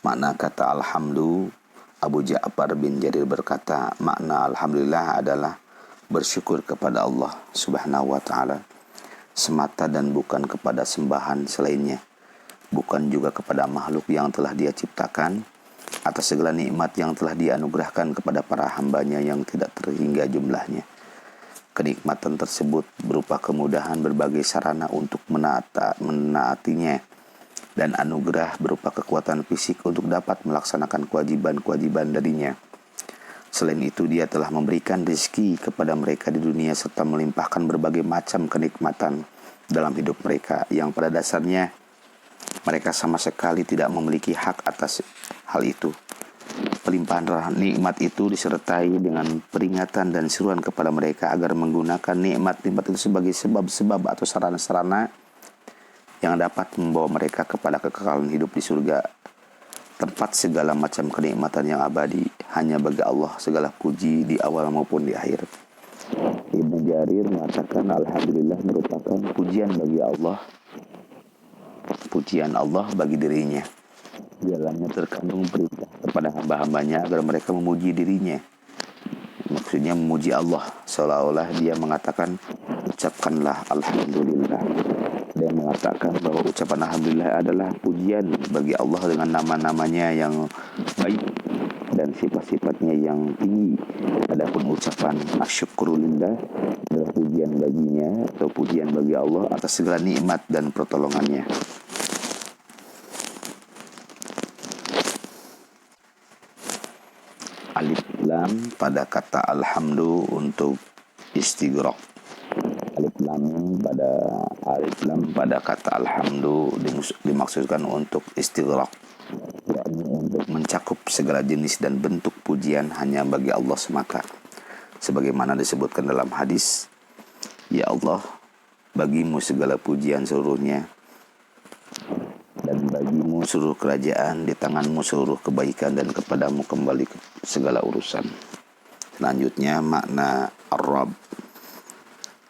Makna kata alhamdu, Abu Ja'far bin Jarir berkata, makna alhamdulillah adalah bersyukur kepada Allah subhanahu wa ta'ala semata dan bukan kepada sembahan selainnya, bukan juga kepada makhluk yang telah dia ciptakan, atas segala nikmat yang telah dia anugerahkan kepada para hambanya yang tidak terhingga jumlahnya. Kenikmatan tersebut berupa kemudahan berbagai sarana untuk menaatinya, dan anugerah berupa kekuatan fisik untuk dapat melaksanakan kewajiban-kewajiban darinya. Selain itu, dia telah memberikan rezeki kepada mereka di dunia serta melimpahkan berbagai macam kenikmatan dalam hidup mereka yang pada dasarnya mereka sama sekali tidak memiliki hak atas hal itu. Pelimpahan nikmat itu disertai dengan peringatan dan seruan kepada mereka agar menggunakan nikmat-nikmat itu sebagai sebab-sebab atau sarana-sarana yang dapat membawa mereka kepada kekekalan hidup di surga, tempat segala macam kenikmatan yang abadi. Hanya bagi Allah segala puji di awal maupun di akhir. Ibnu Jarir mengatakan alhamdulillah merupakan pujian bagi Allah, pujian Allah bagi dirinya. Di dalamnya terkandung perintah kepada hamba-hambanya agar mereka memuji dirinya. Maksudnya memuji Allah, seolah-olah dia mengatakan ucapkanlah alhamdulillah. Dia mengatakan bahwa ucapan alhamdulillah adalah pujian bagi Allah dengan nama-namanya yang baik dan sifat-sifatnya yang tinggi. Adapun ucapan asyukurulillah adalah pujian baginya atau pujian bagi Allah atas segala nikmat dan pertolongannya. Alif lam pada kata alhamdu untuk istighraq. Alif lam pada kata alhamdu dimaksudkan untuk istighraq, yakni untuk mencakup segala jenis dan bentuk pujian hanya bagi Allah semata. Sebagaimana disebutkan dalam hadis, ya Allah, bagimu segala pujian seluruhnya, dan bagimu seluruh kerajaan, di tanganmu seluruh kebaikan, dan kepadamu kembali segala urusan. Selanjutnya makna Ar-Rabb.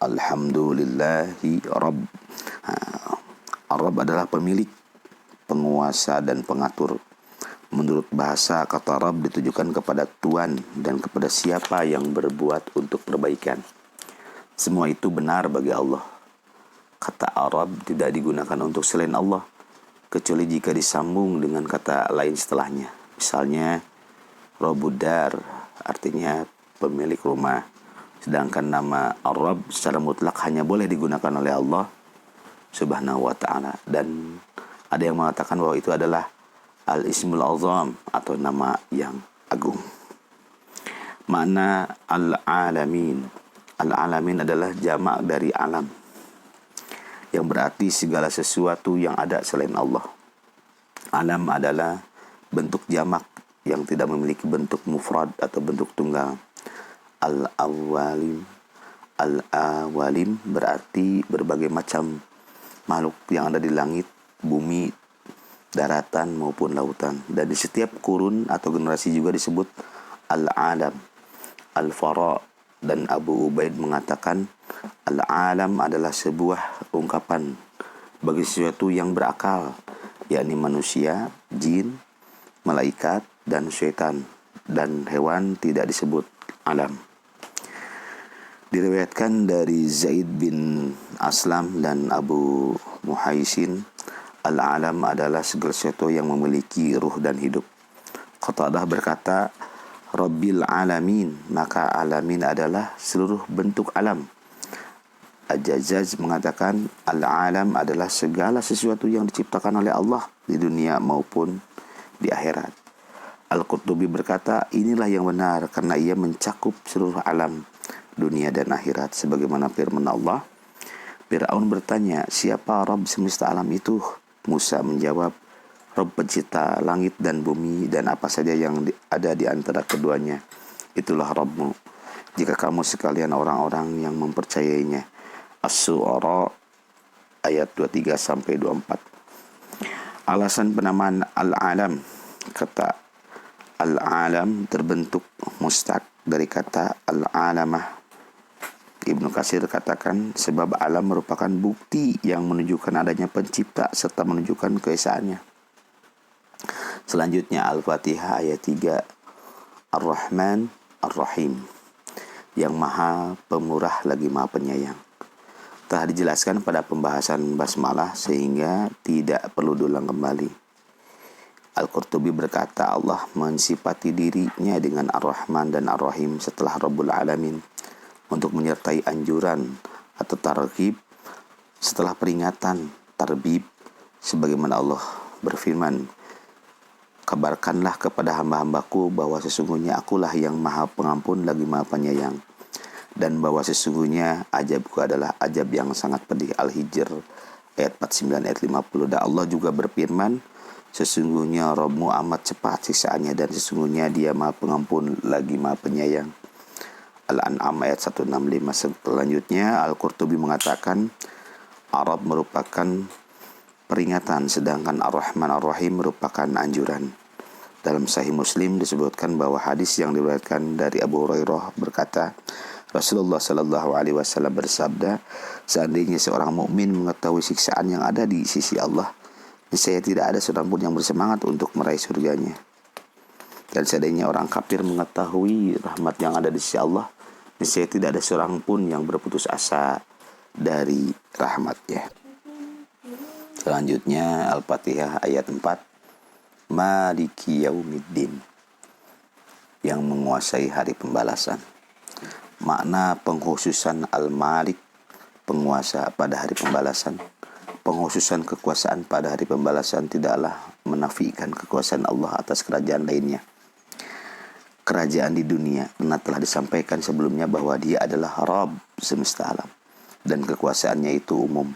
Alhamdulillahi Rabb. Ar-Rabb adalah pemilik, penguasa, dan pengatur. Menurut bahasa, kata Rabb ditujukan kepada Tuhan dan kepada siapa yang berbuat untuk perbaikan. Semua itu benar bagi Allah. Kata Ar-Rabb tidak digunakan untuk selain Allah, kecuali jika disambung dengan kata lain setelahnya. Misalnya, Rabbudar artinya pemilik rumah. Sedangkan nama Ar-Rabb secara mutlak hanya boleh digunakan oleh Allah subhanahu wa ta'ala. Dan ada yang mengatakan bahwa itu adalah Al-Ismul Azam atau nama yang agung. Makna Al-Alamin. Al-Alamin adalah jamak dari alam, yang berarti segala sesuatu yang ada selain Allah. Alam adalah bentuk jamak yang tidak memiliki bentuk mufrad atau bentuk tunggal. Al-awalim berarti berbagai macam makhluk yang ada di langit, bumi, daratan maupun lautan. Dan di setiap kurun atau generasi juga disebut al-alam. Al-fara dan Abu Ubaid mengatakan al-alam adalah sebuah ungkapan bagi sesuatu yang berakal, yakni manusia, jin, malaikat, dan syaitan, dan hewan tidak disebut alam. Diriwayatkan dari Zaid bin Aslam dan Abu Muhaisin, al-alam adalah segala sesuatu yang memiliki ruh dan hidup. Qatadah berkata, Rabbil alamin, maka alamin adalah seluruh bentuk alam. Al-Jazaz mengatakan al-alam adalah segala sesuatu yang diciptakan oleh Allah di dunia maupun di akhirat. Al-Qurtubi berkata, inilah yang benar karena ia mencakup seluruh alam, dunia dan akhirat. Sebagaimana firman Allah, Fir'aun bertanya, siapa Rabb semesta alam itu? Musa menjawab, Rabb pencipta langit dan bumi dan apa saja yang ada di antara keduanya. Itulah Rabbmu, jika kamu sekalian orang-orang yang mempercayainya. As-Su'ara ayat 23-24. Alasan penamaan al-alam, kata al-alam terbentuk mustaq dari kata al-alamah. Ibnu Katsir katakan sebab alam merupakan bukti yang menunjukkan adanya pencipta serta menunjukkan keesaannya. Selanjutnya Al-Fatihah ayat 3, Ar-Rahman Ar-Rahim, yang maha pemurah lagi maha penyayang. Telah dijelaskan pada pembahasan basmalah sehingga tidak perlu diulang kembali. Al-Qurtubi berkata Allah mensifati dirinya dengan Ar-Rahman dan Ar-Rahim setelah Rabbul Alamin untuk menyertai anjuran atau targhib setelah peringatan, tarbib, sebagaimana Allah berfirman, kabarkanlah kepada hamba-hambaku bahwa sesungguhnya akulah yang maha pengampun lagi maha penyayang, dan bahwa sesungguhnya ajabku adalah ajab yang sangat pedih. Al-Hijr ayat 49 ayat 50. Dan Allah juga berfirman, sesungguhnya Rabbmu amat cepat siksaannya dan sesungguhnya dia maha pengampun lagi maha penyayang. Al-An'am ayat 165. Selanjutnya Al-Qurtubi mengatakan Arab merupakan peringatan sedangkan Ar-Rahman Ar-Rahim merupakan anjuran. Dalam Sahih Muslim disebutkan bahwa hadis yang diriwayatkan dari Abu Hurairah berkata, Rasulullah Shallallahu Alaihi Wasallam bersabda, seandainya seorang mukmin mengetahui siksaan yang ada di sisi Allah, niscaya tidak ada seorang pun yang bersemangat untuk meraih surganya. Dan seandainya orang kafir mengetahui rahmat yang ada di sisi Allah, niscaya tidak ada seorang pun yang berputus asa dari rahmatnya. Selanjutnya Al-Fatihah ayat 4, Maliki Yaumiddin, yang menguasai hari pembalasan. Makna pengkhususan Al-Malik, penguasa pada hari pembalasan. Pengkhususan kekuasaan pada hari pembalasan tidaklah menafikan kekuasaan Allah atas kerajaan lainnya. Kerajaan di dunia, karena telah disampaikan sebelumnya bahwa dia adalah Rabb semesta alam dan kekuasaannya itu umum,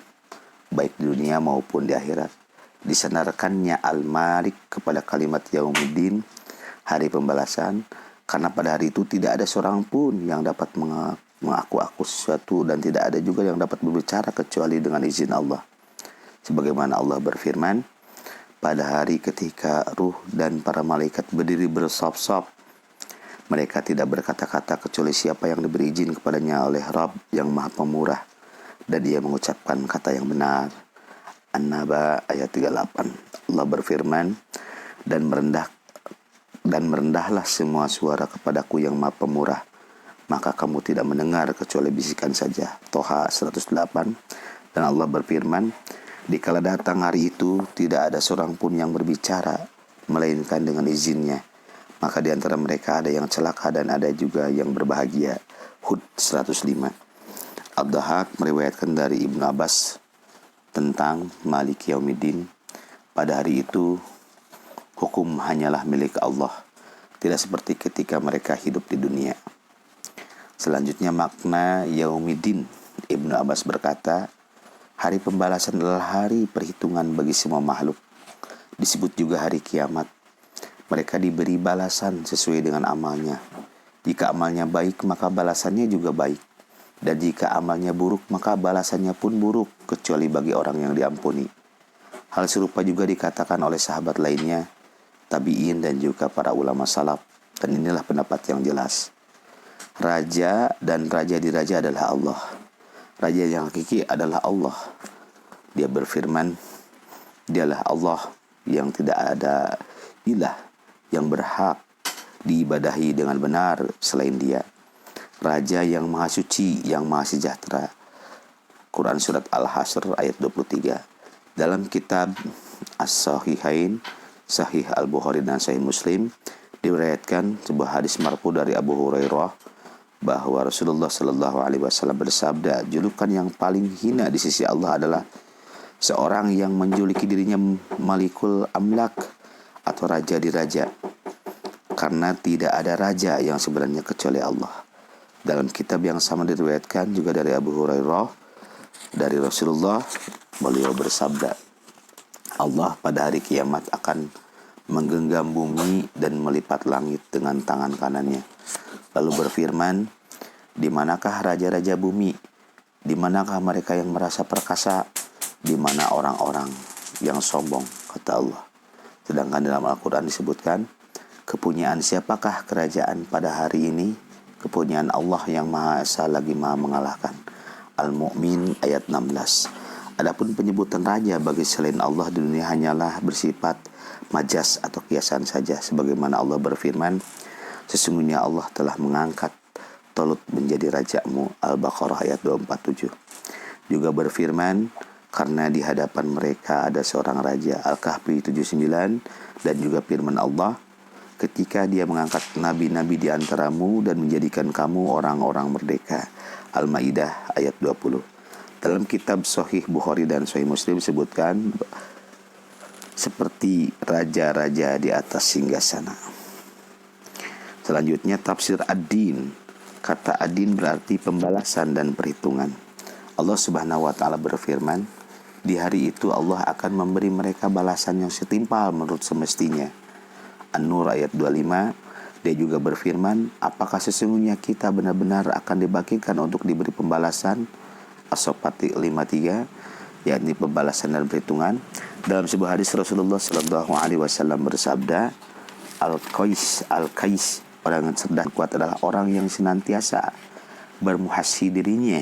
baik di dunia maupun di akhirat. Disandarkannya Al-Malik kepada kalimat Yaumiddin, hari pembalasan, karena pada hari itu tidak ada seorang pun yang dapat mengaku-aku sesuatu dan tidak ada juga yang dapat berbicara kecuali dengan izin Allah. Sebagaimana Allah berfirman, pada hari ketika ruh dan para malaikat berdiri bersop-sop, mereka tidak berkata-kata kecuali siapa yang diberi izin kepadanya oleh Rabb yang maha pemurah dan dia mengucapkan kata yang benar. An-Naba ayat 38. Allah berfirman, dan merendahlah semua suara kepadaku yang maha pemurah, maka kamu tidak mendengar kecuali bisikan saja. Toha 108. Dan Allah berfirman, dikala datang hari itu tidak ada seorang pun yang berbicara melainkan dengan izinnya, maka di antara mereka ada yang celaka dan ada juga yang berbahagia. Hud 105. Ad-Dahhak meriwayatkan dari Ibnu Abbas tentang Maliki Yaumiddin, pada hari itu hukum hanyalah milik Allah, tidak seperti ketika mereka hidup di dunia. Selanjutnya makna Yaumiddin, Ibnu Abbas berkata, hari pembalasan adalah hari perhitungan bagi semua makhluk. Disebut juga hari kiamat. Mereka diberi balasan sesuai dengan amalnya. Jika amalnya baik, maka balasannya juga baik. Dan jika amalnya buruk, maka balasannya pun buruk, kecuali bagi orang yang diampuni. Hal serupa juga dikatakan oleh sahabat lainnya, tabi'in dan juga para ulama salaf. Dan inilah pendapat yang jelas. Raja dan raja di raja adalah Allah. Raja yang hakiki adalah Allah. Dia berfirman, dialah Allah yang tidak ada ilah yang berhak diibadahi dengan benar selain dia. Raja yang maha suci, yang maha sejahtera. Quran Surat Al-Hasr ayat 23. Dalam kitab As-Sahihain, Sahih Al-Bukhari dan Sahih Muslim, diriwayatkan sebuah hadis marfu dari Abu Hurairah bahwa Rasulullah Shallallahu Alaihi Wasallam bersabda, julukan yang paling hina di sisi Allah adalah seorang yang menjuluki dirinya Malikul Amlak atau raja di raja, karena tidak ada raja yang sebenarnya kecuali Allah. Dalam kitab yang sama diriwayatkan juga dari Abu Hurairah dari Rasulullah, beliau bersabda, Allah pada hari kiamat akan menggenggam bumi dan melipat langit dengan tangan kanannya, lalu berfirman, di manakah raja-raja bumi? Di manakah mereka yang merasa perkasa? Di mana orang-orang yang sombong? Kata Allah. Sedangkan dalam Al-Quran disebutkan, kepunyaan siapakah kerajaan pada hari ini? Kepunyaan Allah yang Maha Esa lagi Maha mengalahkan. Al-Mu'min ayat 16. Adapun penyebutan raja bagi selain Allah di dunia hanyalah bersifat majas atau kiasan saja, sebagaimana Allah berfirman, sesungguhnya Allah telah mengangkat Talut menjadi rajamu. Al-Baqarah ayat 247. Juga berfirman, karena di hadapan mereka ada seorang raja. Al-Kahfi 79. Dan juga firman Allah, ketika dia mengangkat nabi-nabi di antaramu dan menjadikan kamu orang-orang merdeka. Al-Maidah ayat 20. Dalam kitab Sahih Bukhari dan Sahih Muslim disebutkan seperti raja-raja di atas singgasana. Selanjutnya tafsir ad-din. Kata ad-din berarti pembalasan dan perhitungan. Allah Subhanahu wa taala berfirman, di hari itu Allah akan memberi mereka balasan yang setimpal menurut semestinya. An-Nur ayat 25. Dia juga berfirman, apakah sesungguhnya kita benar-benar akan dibangkitkan untuk diberi pembalasan? As-Saffat 53, yakni pembalasan dan perhitungan. Dalam sebuah hadis Rasulullah Shallallahu Alaihi Wasallam bersabda, Al-Qais, orang yang cerdas kuat adalah orang yang senantiasa bermuhasyi dirinya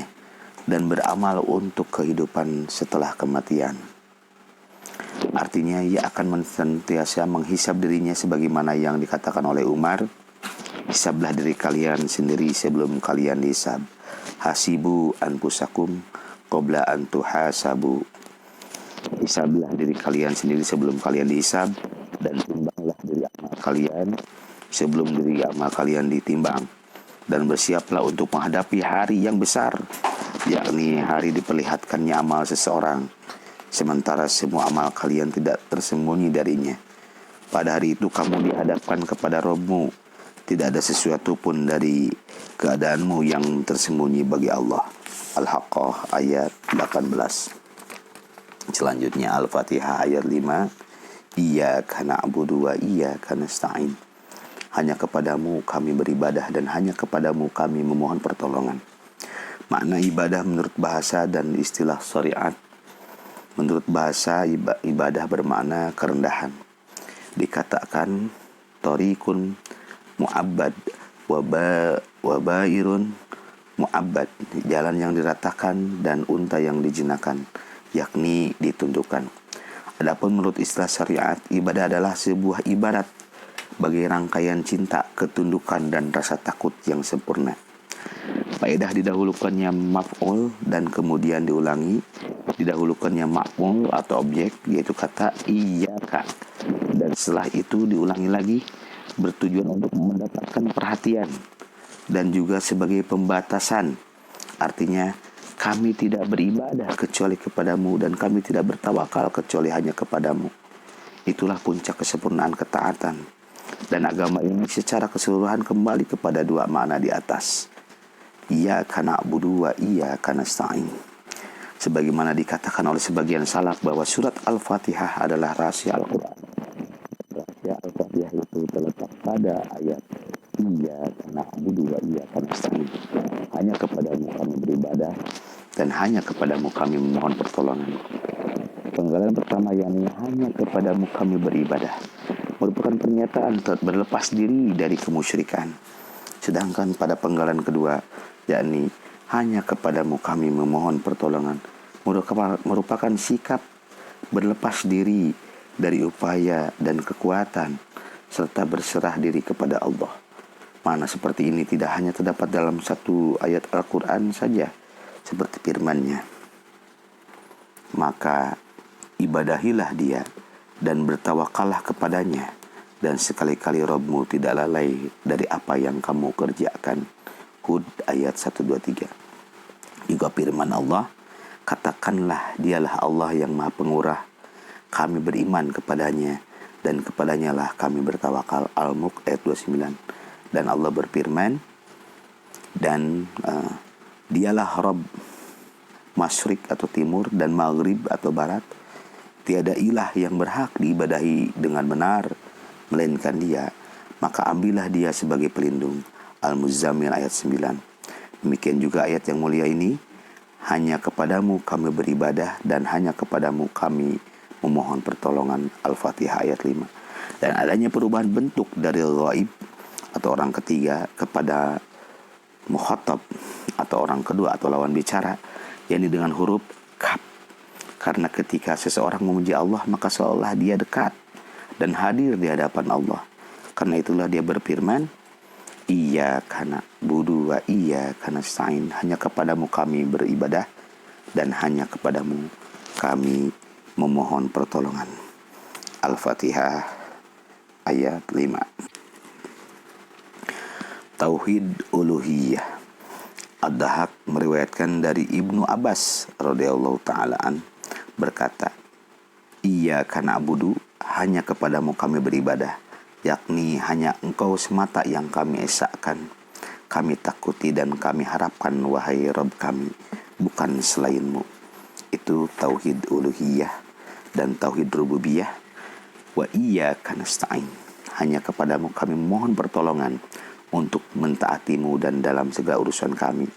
dan beramal untuk kehidupan setelah kematian. Artinya ia akan senantiasa menghisab dirinya sebagaimana yang dikatakan oleh Umar, hisablah diri kalian sendiri sebelum kalian dihisab. Hasibu anfusakum qabla an tuhasabu. Hisablah diri kalian sendiri sebelum kalian dihisab, dan timbanglah diri amal kalian sebelum diri amal kalian ditimbang, dan bersiaplah untuk menghadapi hari yang besar, yakni hari diperlihatkannya amal seseorang, sementara semua amal kalian tidak tersembunyi darinya. Pada hari itu kamu dihadapkan kepada Rabb-Mu, tidak ada sesuatu pun dari keadaanmu yang tersembunyi bagi Allah. Al-Haqqah ayat 18. Selanjutnya Al-Fatihah ayat 5. Iyyaka na'budu wa iyyaka nasta'in. Hanya kepadamu kami beribadah dan hanya kepadamu kami memohon pertolongan. Makna ibadah menurut bahasa dan istilah syariat. Menurut bahasa, ibadah bermakna kerendahan. Dikatakan thariqun mu'abbad wabairun mu'abbad, jalan yang diratakan dan unta yang dijinakan, yakni ditundukkan. Adapun menurut istilah syariat, ibadah adalah sebuah ibarat bagi rangkaian cinta, ketundukan dan rasa takut yang sempurna. Faedah didahulukannya maf'ul dan kemudian diulangi, didahulukannya ma'mul atau objek, yaitu kata iyyaka, dan setelah itu diulangi lagi, bertujuan untuk mendapatkan perhatian dan juga sebagai pembatasan. Artinya, kami tidak beribadah kecuali kepadamu dan kami tidak bertawakal kecuali hanya kepadamu. Itulah puncak kesempurnaan ketaatan. Dan agama ini secara keseluruhan kembali kepada dua makna di atas. Iyyaka na'budu wa iyyaka nasta'in. Sebagaimana dikatakan oleh sebagian salaf bahwa surat Al-Fatihah adalah rahasia Al-Quran. Rahasia Al-Fatihah itu terletak pada ayat Iyyaka na'budu wa iyyaka nasta'in. Hanya kepadamu kami beribadah dan hanya kepadamu kami memohon pertolongan. Penggalan pertama yakni hanya kepadamu kami beribadah merupakan pernyataan berlepas diri dari kemusyrikan. Sedangkan pada penggalan kedua, yakni hanya kepadamu kami memohon pertolongan, merupakan sikap berlepas diri dari upaya dan kekuatan, serta berserah diri kepada Allah. Mana seperti ini tidak hanya terdapat dalam satu ayat Al-Quran saja, seperti firman-Nya. Maka ibadahilah Dia dan bertawakallah kepadanya, dan sekali-kali Rabbmu tidak lalai dari apa yang kamu kerjakan. Hud ayat 123. Juga firman Allah, katakanlah Dialah Allah yang Maha Pengurah, kami beriman kepadanya dan kepadanya lah kami bertawakal. Al-Mulk ayat 29. Dan Allah berfirman, dan Dialah Rabb Masyrik atau timur dan Maghrib atau barat. Tiada ilah yang berhak diibadahi dengan benar melainkan Dia, maka ambillah Dia sebagai pelindung. Al-Muzammil ayat 9. Demikian juga ayat yang mulia ini, hanya kepadamu kami beribadah dan hanya kepadamu kami memohon pertolongan. Al-Fatihah ayat 5. Dan adanya perubahan bentuk dari ghaib atau orang ketiga kepada mukhatab atau orang kedua atau lawan bicara, yakni dengan huruf kaf. Karena ketika seseorang memuji Allah, maka seolah dia dekat dan hadir di hadapan Allah. Karena itulah dia berfirman, Iyyaka na'budu wa iyyaka nasta'in, hanya kepadamu kami beribadah dan hanya kepadamu kami memohon pertolongan. Al-Fatihah ayat 5. Tauhid uluhiyah. Ad-Dahhak meriwayatkan dari Ibnu Abbas radhiyallahu ta'ala an berkata, Iyyaka na'budu, hanya kepadamu kami beribadah, yakni hanya Engkau semata yang kami esakkan, kami takuti dan kami harapkan, wahai Rabb kami, bukan selainmu. Itu tauhid uluhiyah. Dan tauhid rububiyah, wa iyyaka nasta'in, hanya kepadamu kami mohon pertolongan untuk mentaatimu dan dalam segala urusan kami.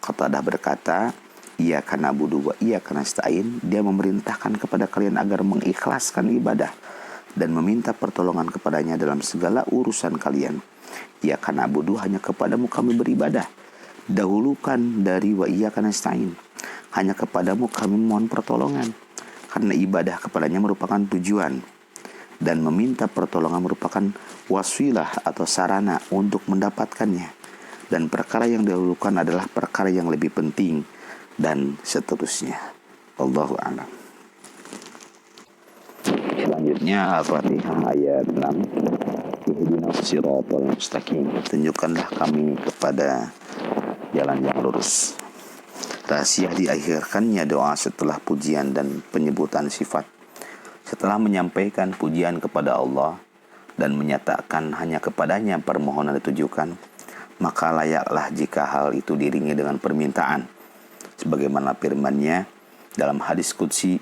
Qatadah berkata, Iyyaka na'budu wa iyyaka nasta'in, dia memerintahkan kepada kalian agar mengikhlaskan ibadah dan meminta pertolongan kepadanya dalam segala urusan kalian. Iyyaka na'budu, hanya kepadamu kami beribadah, dahulukan dari wa iyyaka nasta'in, hanya kepadamu kami mohon pertolongan, karena ibadah kepadanya merupakan tujuan dan meminta pertolongan merupakan wasilah atau sarana untuk mendapatkannya, dan perkara yang didahulukan adalah perkara yang lebih penting, dan seterusnya. Wallahu a'lam. Selanjutnya Al-Fatihah ayat 6. Ihdinas siratal mustaqim, tunjukkanlah kami kepada jalan yang lurus. Rahasia diakhirkannya doa setelah pujian dan penyebutan sifat. Setelah menyampaikan pujian kepada Allah dan menyatakan hanya kepadanya permohonan ditujukan, maka layaklah jika hal itu diiringi dengan permintaan. Sebagaimana firman-Nya dalam hadis qudsi,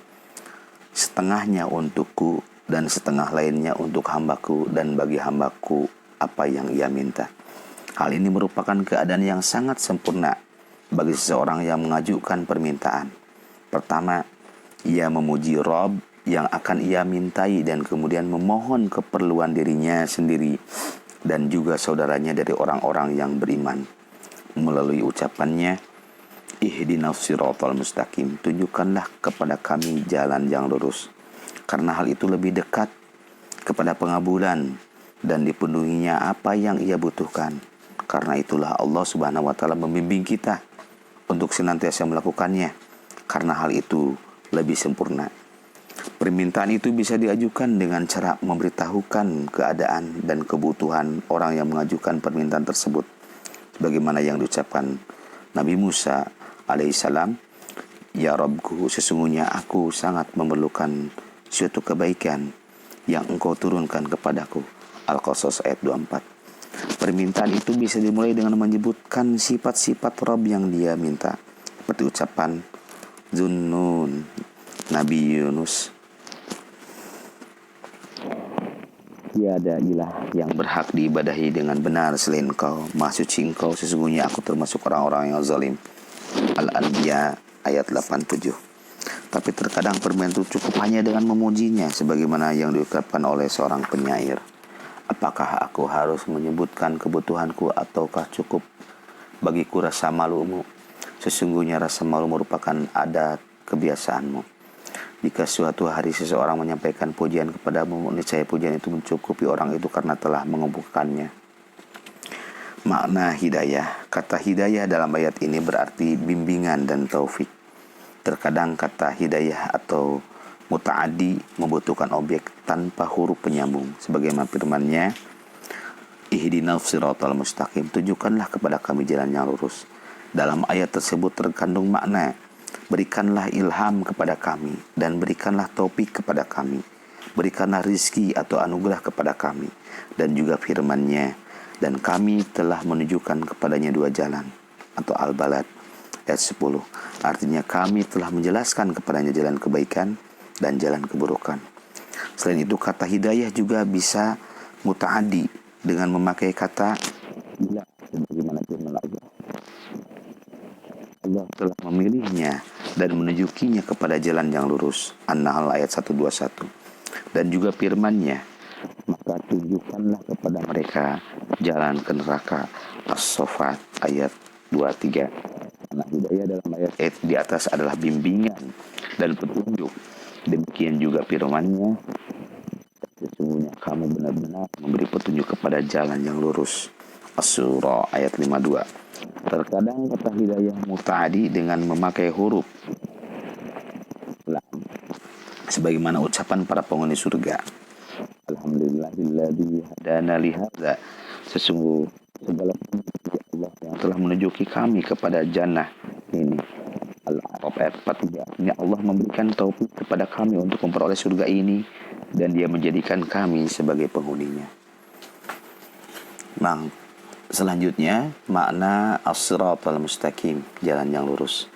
setengahnya untukku dan setengah lainnya untuk hambaku, dan bagi hambaku apa yang ia minta. Hal ini merupakan keadaan yang sangat sempurna bagi seseorang yang mengajukan permintaan. Pertama, ia memuji Rabb yang akan ia mintai dan kemudian memohon keperluan dirinya sendiri dan juga saudaranya dari orang-orang yang beriman. Melalui ucapannya, Ihdinas siratal mustaqim, tunjukkanlah kepada kami jalan yang lurus. Karena hal itu lebih dekat kepada pengabulan dan dipenuhinya apa yang ia butuhkan. Karena itulah Allah Subhanahu wa taala membimbing kita untuk senantiasa melakukannya, karena hal itu lebih sempurna. Permintaan itu bisa diajukan dengan cara memberitahukan keadaan dan kebutuhan orang yang mengajukan permintaan tersebut, bagaimana yang diucapkan Nabi Musa alaihissalam, Ya Rabbku, sesungguhnya aku sangat memerlukan suatu kebaikan yang Engkau turunkan kepadaku. Al-Qasas ayat 24. Permintaan itu bisa dimulai dengan menyebutkan sifat-sifat Rabb yang dia minta, seperti ucapan Zunnun Nabi Yunus, tiada ilah yang berhak diibadahi dengan benar selain Engkau, Maha Suci Engkau, sesungguhnya aku termasuk orang-orang yang zalim. Al-Anbiya ayat 87. Tapi terkadang permintaan itu cukup hanya dengan memujinya, sebagaimana yang diucapkan oleh seorang penyair, Apakah aku harus menyebutkan kebutuhanku ataukah cukup bagiku rasa malumu? Sesungguhnya rasa malu merupakan adat kebiasaanmu. Jika suatu hari seseorang menyampaikan pujian kepadamu, niscaya pujian itu mencukupi orang itu karena telah mengumpulkannya. Makna hidayah. Kata hidayah dalam ayat ini berarti bimbingan dan taufik. Terkadang kata hidayah atau muta'addi membutuhkan objek tanpa huruf penyambung. Sebagaimana firman-Nya, Ihdinas siratal mustaqim, tunjukkanlah kepada kami jalan yang lurus. Dalam ayat tersebut terkandung makna, berikanlah ilham kepada kami dan berikanlah taufik kepada kami. Berikanlah rizki atau anugerah kepada kami. Dan juga firman-Nya, dan kami telah menunjukkan kepadanya dua jalan, atau Al-Balad ayat 10. Artinya kami telah menjelaskan kepadanya jalan kebaikan dan jalan keburukan. Selain itu kata hidayah juga bisa muta'addi dengan memakai kata bila, sebagaimana firman Allah. Allah telah memilihnya dan menunjukinya kepada jalan yang lurus. An-Nahl ayat 121. Dan juga firman-Nya, maka tunjukkanlah kepada mereka jalan ke neraka. As-Saffat ayat 23. Karena hidayah dalam ayat di atas adalah bimbingan dan petunjuk. Demikian juga firman-Nya, sesungguhnya kamu benar-benar memberi petunjuk kepada jalan yang lurus. As-Surah ayat 52. Terkadang kata hidayah muta'addi dengan memakai huruf lam, sebagaimana ucapan para penghuni surga, Alhamdulillahilladzi hadana lihadza, sesungguh segala puji Allah yang telah menunjuki kami kepada jannah ini. Al-A'raf ayat 43. Artinya Allah memberikan taufik kepada kami untuk memperoleh surga ini dan Dia menjadikan kami sebagai penghuninya. Nah, selanjutnya makna as-siratal mustaqim, jalan yang lurus.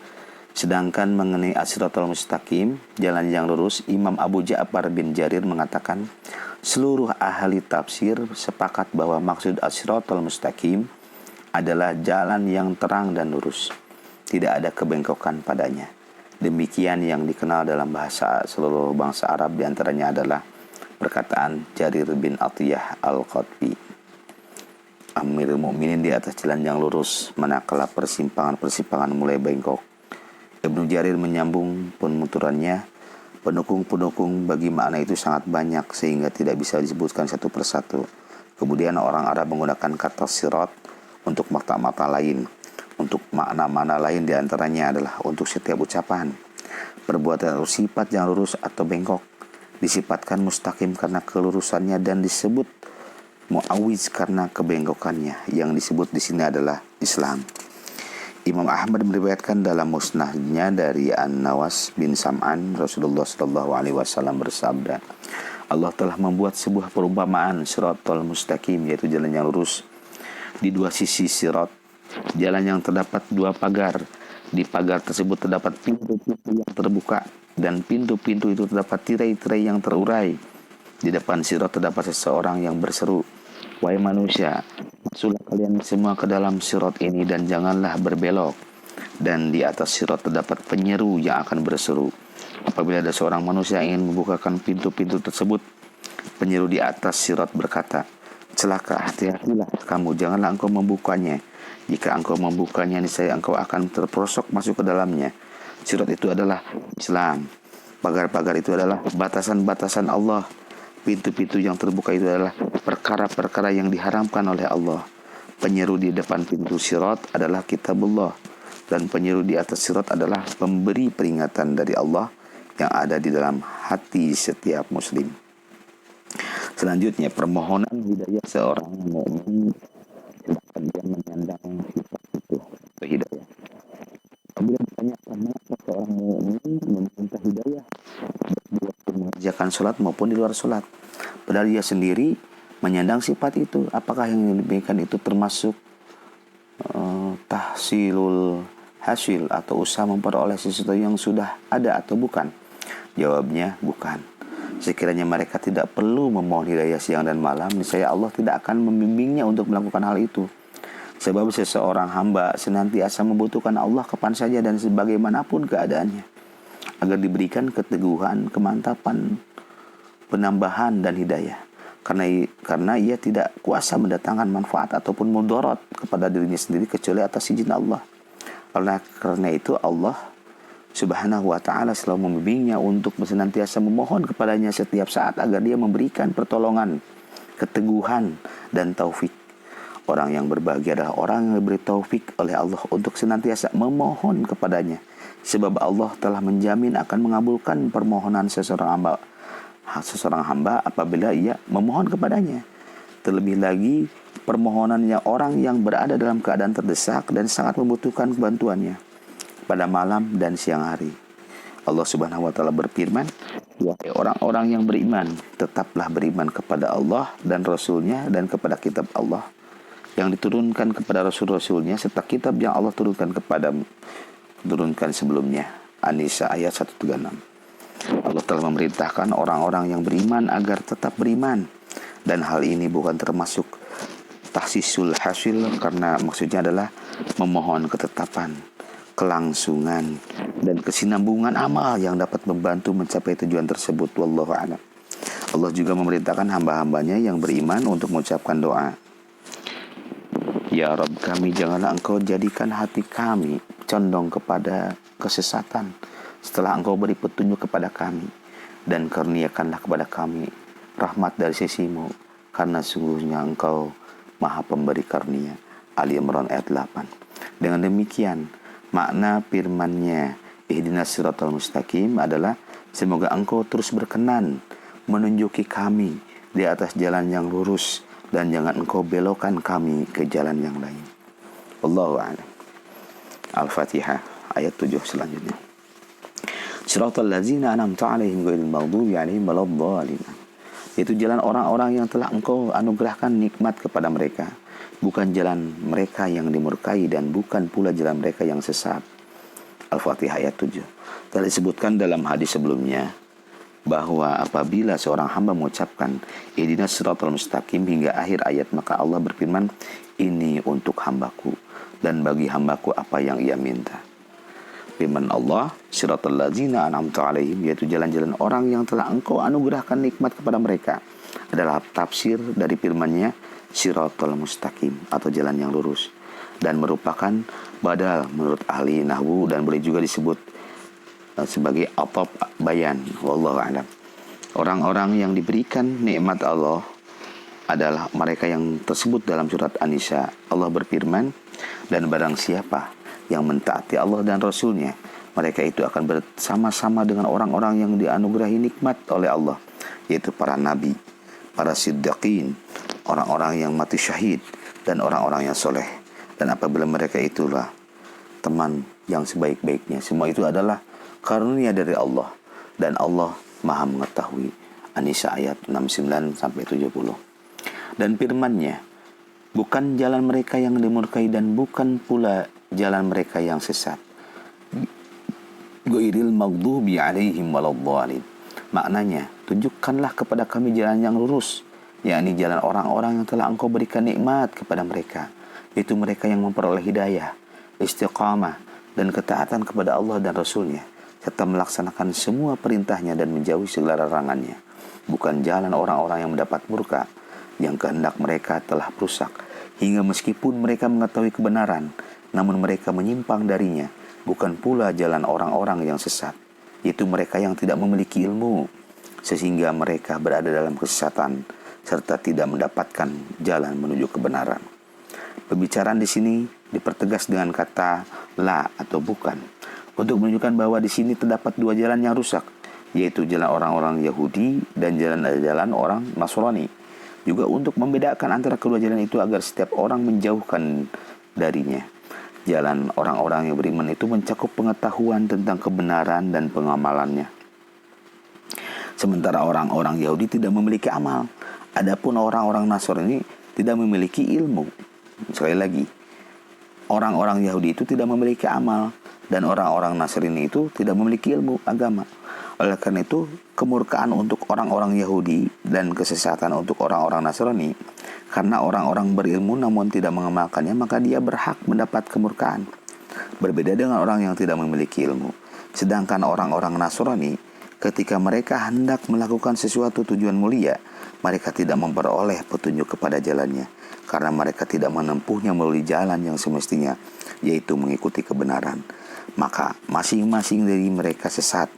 Sedangkan mengenai as-siratal mustaqim, jalan yang lurus, Imam Abu Ja'far bin Jarir mengatakan, seluruh ahli tafsir sepakat bahwa maksud as-siratal mustaqim adalah jalan yang terang dan lurus, tidak ada kebengkokan padanya. Demikian yang dikenal dalam bahasa seluruh bangsa Arab, diantaranya adalah perkataan Jarir bin Atiyah al-Qadfi, Amirul Mukminin di atas jalan yang lurus, manakala persimpangan-persimpangan mulai bengkok. Ibnu Jarir menyambung penuturannya, pendukung-pendukung bagi makna itu sangat banyak sehingga tidak bisa disebutkan satu persatu. Kemudian orang Arab menggunakan kata sirat untuk makna-makna lain. Untuk makna-makna lain diantaranya adalah untuk setiap ucapan, perbuatan atau sifat yang lurus atau bengkok, disifatkan mustaqim karena kelurusannya dan disebut mu'awiz karena kebengkokannya. Yang disebut di sini adalah Islam. Imam Ahmad meriwayatkan dalam musnadnya dari An-Nawas bin Sam'an, Rasulullah SAW bersabda, Allah telah membuat sebuah perumpamaan siratal mustaqim, yaitu jalan yang lurus. Di dua sisi sirat, jalan yang terdapat dua pagar. Di pagar tersebut terdapat pintu-pintu yang terbuka, dan pintu-pintu itu terdapat tirai-tirai yang terurai. Di depan sirat terdapat seseorang yang berseru, wahai manusia, masuklah kalian semua ke dalam sirat ini dan janganlah berbelok. Dan di atas sirat terdapat penyeru yang akan berseru. Apabila ada seorang manusia yang ingin membukakan pintu-pintu tersebut, penyeru di atas sirat berkata, celaka, hati-hatilah kamu, janganlah engkau membukanya. Jika engkau membukanya, niscaya engkau akan terperosok masuk ke dalamnya. Sirat itu adalah Islam. Pagar-pagar itu adalah batasan-batasan Allah. Pintu-pintu yang terbuka itu adalah perkara-perkara yang diharamkan oleh Allah. Penyeru di depan pintu sirat adalah kitabullah. Dan penyeru di atas sirat adalah pemberi peringatan dari Allah yang ada di dalam hati setiap muslim. Selanjutnya, permohonan hidayah seorang mukmin, sedangkan dia menyandang sifat itu, hidayah. Apabila ditanyakan mengapa seorang mukmin meminta hidayah mengerjakan sholat maupun di luar sholat, padahal dia sendiri menyandang sifat itu, apakah yang demikian itu termasuk tahsilul hasil atau usaha memperoleh sesuatu yang sudah ada atau bukan? Jawabnya bukan. Sekiranya mereka tidak perlu memohon hidayah siang dan malam, niscaya Allah tidak akan membimbingnya untuk melakukan hal itu. Sebab seseorang hamba senantiasa membutuhkan Allah kapan saja dan sebagaimanapun keadaannya, agar diberikan keteguhan, kemantapan, penambahan dan hidayah. karena ia tidak kuasa mendatangkan manfaat ataupun mudarat kepada dirinya sendiri kecuali atas izin Allah. Oleh karena itu Allah Subhanahu wa ta'ala selalu membimbingnya untuk senantiasa memohon kepadanya setiap saat agar dia memberikan pertolongan, keteguhan, dan taufik. Orang yang berbahagia adalah orang yang diberi taufik oleh Allah untuk senantiasa memohon kepadanya, sebab Allah telah menjamin akan mengabulkan permohonan seseorang hamba apabila ia memohon kepadanya. Terlebih lagi permohonannya orang yang berada dalam keadaan terdesak dan sangat membutuhkan bantuannya pada malam dan siang hari. Allah Subhanahu wa ta'ala berfirman, wahai orang-orang yang beriman, tetaplah beriman kepada Allah dan Rasul-Nya dan kepada kitab Allah yang diturunkan kepada Rasul-Rasulnya serta kitab yang Allah turunkan sebelumnya. An-Nisa ayat 136. Allah telah memerintahkan orang-orang yang beriman agar tetap beriman, dan hal ini bukan termasuk tahsisul hasil, karena maksudnya adalah memohon ketetapan, kelangsungan, dan kesinambungan amal yang dapat membantu mencapai tujuan tersebut. Wallahu a'lam. Allah juga memerintahkan hamba-hambanya yang beriman untuk mengucapkan doa, ya Rabb kami, janganlah Engkau jadikan hati kami condong kepada kesesatan setelah Engkau beri petunjuk kepada kami, dan karuniakanlah kepada kami rahmat dari sisi-Mu, karena sungguhnya Engkau Maha Pemberi karunia. Ali Imran ayat 8. Dengan demikian, makna firman-Nya ihdinas siratal mustaqim adalah semoga Engkau terus berkenan menunjuki kami di atas jalan yang lurus, dan jangan Engkau belokkan kami ke jalan yang lain. Wallahu a'lam. Al-Fatihah ayat 7 selanjutnya. Siratal ladzina an'amta 'alaihim ghairil maghdubi 'alaihim waladdallin. Itu jalan orang-orang yang telah Engkau anugerahkan nikmat kepada mereka, bukan jalan mereka yang dimurkai dan bukan pula jalan mereka yang sesat. Al-Fatihah ayat 7. Telah disebutkan dalam hadis sebelumnya bahwa apabila seorang hamba mengucapkan ihdinas siratal mustaqim hingga akhir ayat, maka Allah berfirman, ini untuk hambaku dan bagi hambaku apa yang ia minta. Firman Allah, siratal ladzina an'amta 'alaihim, yaitu jalan-jalan orang yang telah Engkau anugerahkan nikmat kepada mereka, adalah tafsir dari firman-Nya siratal mustaqim atau jalan yang lurus, dan merupakan badal menurut ahli nahwu dan boleh juga disebut sebagai atop bayan. Wallahu a'lam. Orang-orang yang diberikan nikmat Allah adalah mereka yang tersebut dalam surat An-Nisa. Allah berfirman, dan barang siapa yang mentaati Allah dan Rasul-Nya, mereka itu akan bersama-sama dengan orang-orang yang dianugerahi nikmat oleh Allah, yaitu para nabi, para siddiqin, orang-orang yang mati syahid, dan orang-orang yang soleh. Dan apabila mereka itulah teman yang sebaik-baiknya. Semua itu adalah karunia dari Allah, dan Allah Maha mengetahui. An-Nisa ayat 69-70. Dan firman-Nya, bukan jalan mereka yang dimurkai dan bukan pula jalan mereka yang sesat. Ghairil maghdubi 'alaihim waladdallin. Maknanya, tunjukkanlah kepada kami jalan yang lurus, yakni jalan orang-orang yang telah Engkau berikan nikmat kepada mereka, yaitu mereka yang memperoleh hidayah, istiqamah, dan ketaatan kepada Allah dan Rasul-Nya, serta melaksanakan semua perintahnya dan menjauhi segala larangannya. Bukan jalan orang-orang yang mendapat murka, yang kehendak mereka telah rusak, hingga meskipun mereka mengetahui kebenaran, namun mereka menyimpang darinya. Bukan pula jalan orang-orang yang sesat, yaitu mereka yang tidak memiliki ilmu, sehingga mereka berada dalam kesesatan, serta tidak mendapatkan jalan menuju kebenaran. Pembicaraan di sini dipertegas dengan kata la atau bukan, untuk menunjukkan bahwa di sini terdapat dua jalan yang rusak, yaitu jalan orang-orang Yahudi dan jalan orang Nasrani. Juga untuk membedakan antara kedua jalan itu agar setiap orang menjauhkan darinya. Jalan orang-orang yang beriman itu mencakup pengetahuan tentang kebenaran dan pengamalannya, sementara orang-orang Yahudi tidak memiliki amal. Adapun orang-orang Nasrani tidak memiliki ilmu. Sekali lagi, orang-orang Yahudi itu tidak memiliki amal, dan orang-orang Nasrani itu tidak memiliki ilmu agama. Oleh karena itu, kemurkaan untuk orang-orang Yahudi dan kesesatan untuk orang-orang Nasrani, karena orang-orang berilmu namun tidak mengamalkannya, maka dia berhak mendapat kemurkaan. Berbeda dengan orang yang tidak memiliki ilmu. Sedangkan orang-orang Nasrani, ketika mereka hendak melakukan sesuatu tujuan mulia, mereka tidak memperoleh petunjuk kepada jalannya, karena mereka tidak menempuhnya melalui jalan yang semestinya, yaitu mengikuti kebenaran. Maka masing-masing dari mereka sesat.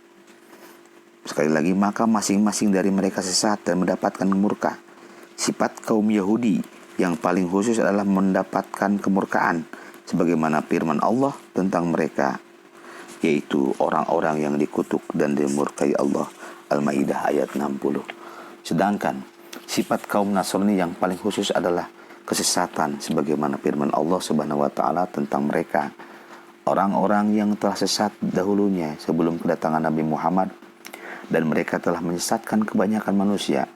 Sekali lagi, maka masing-masing dari mereka sesat dan mendapatkan murka. Sifat kaum Yahudi yang paling khusus adalah mendapatkan kemurkaan, sebagaimana firman Allah tentang mereka, yaitu orang-orang yang dikutuk dan dimurkai Allah. Al-Maidah ayat 60. Sedangkan sifat kaum Nasrani yang paling khusus adalah kesesatan, sebagaimana firman Allah Subhanahu wa taala tentang mereka, orang-orang yang telah sesat dahulunya sebelum kedatangan Nabi Muhammad, dan mereka telah menyesatkan kebanyakan manusia,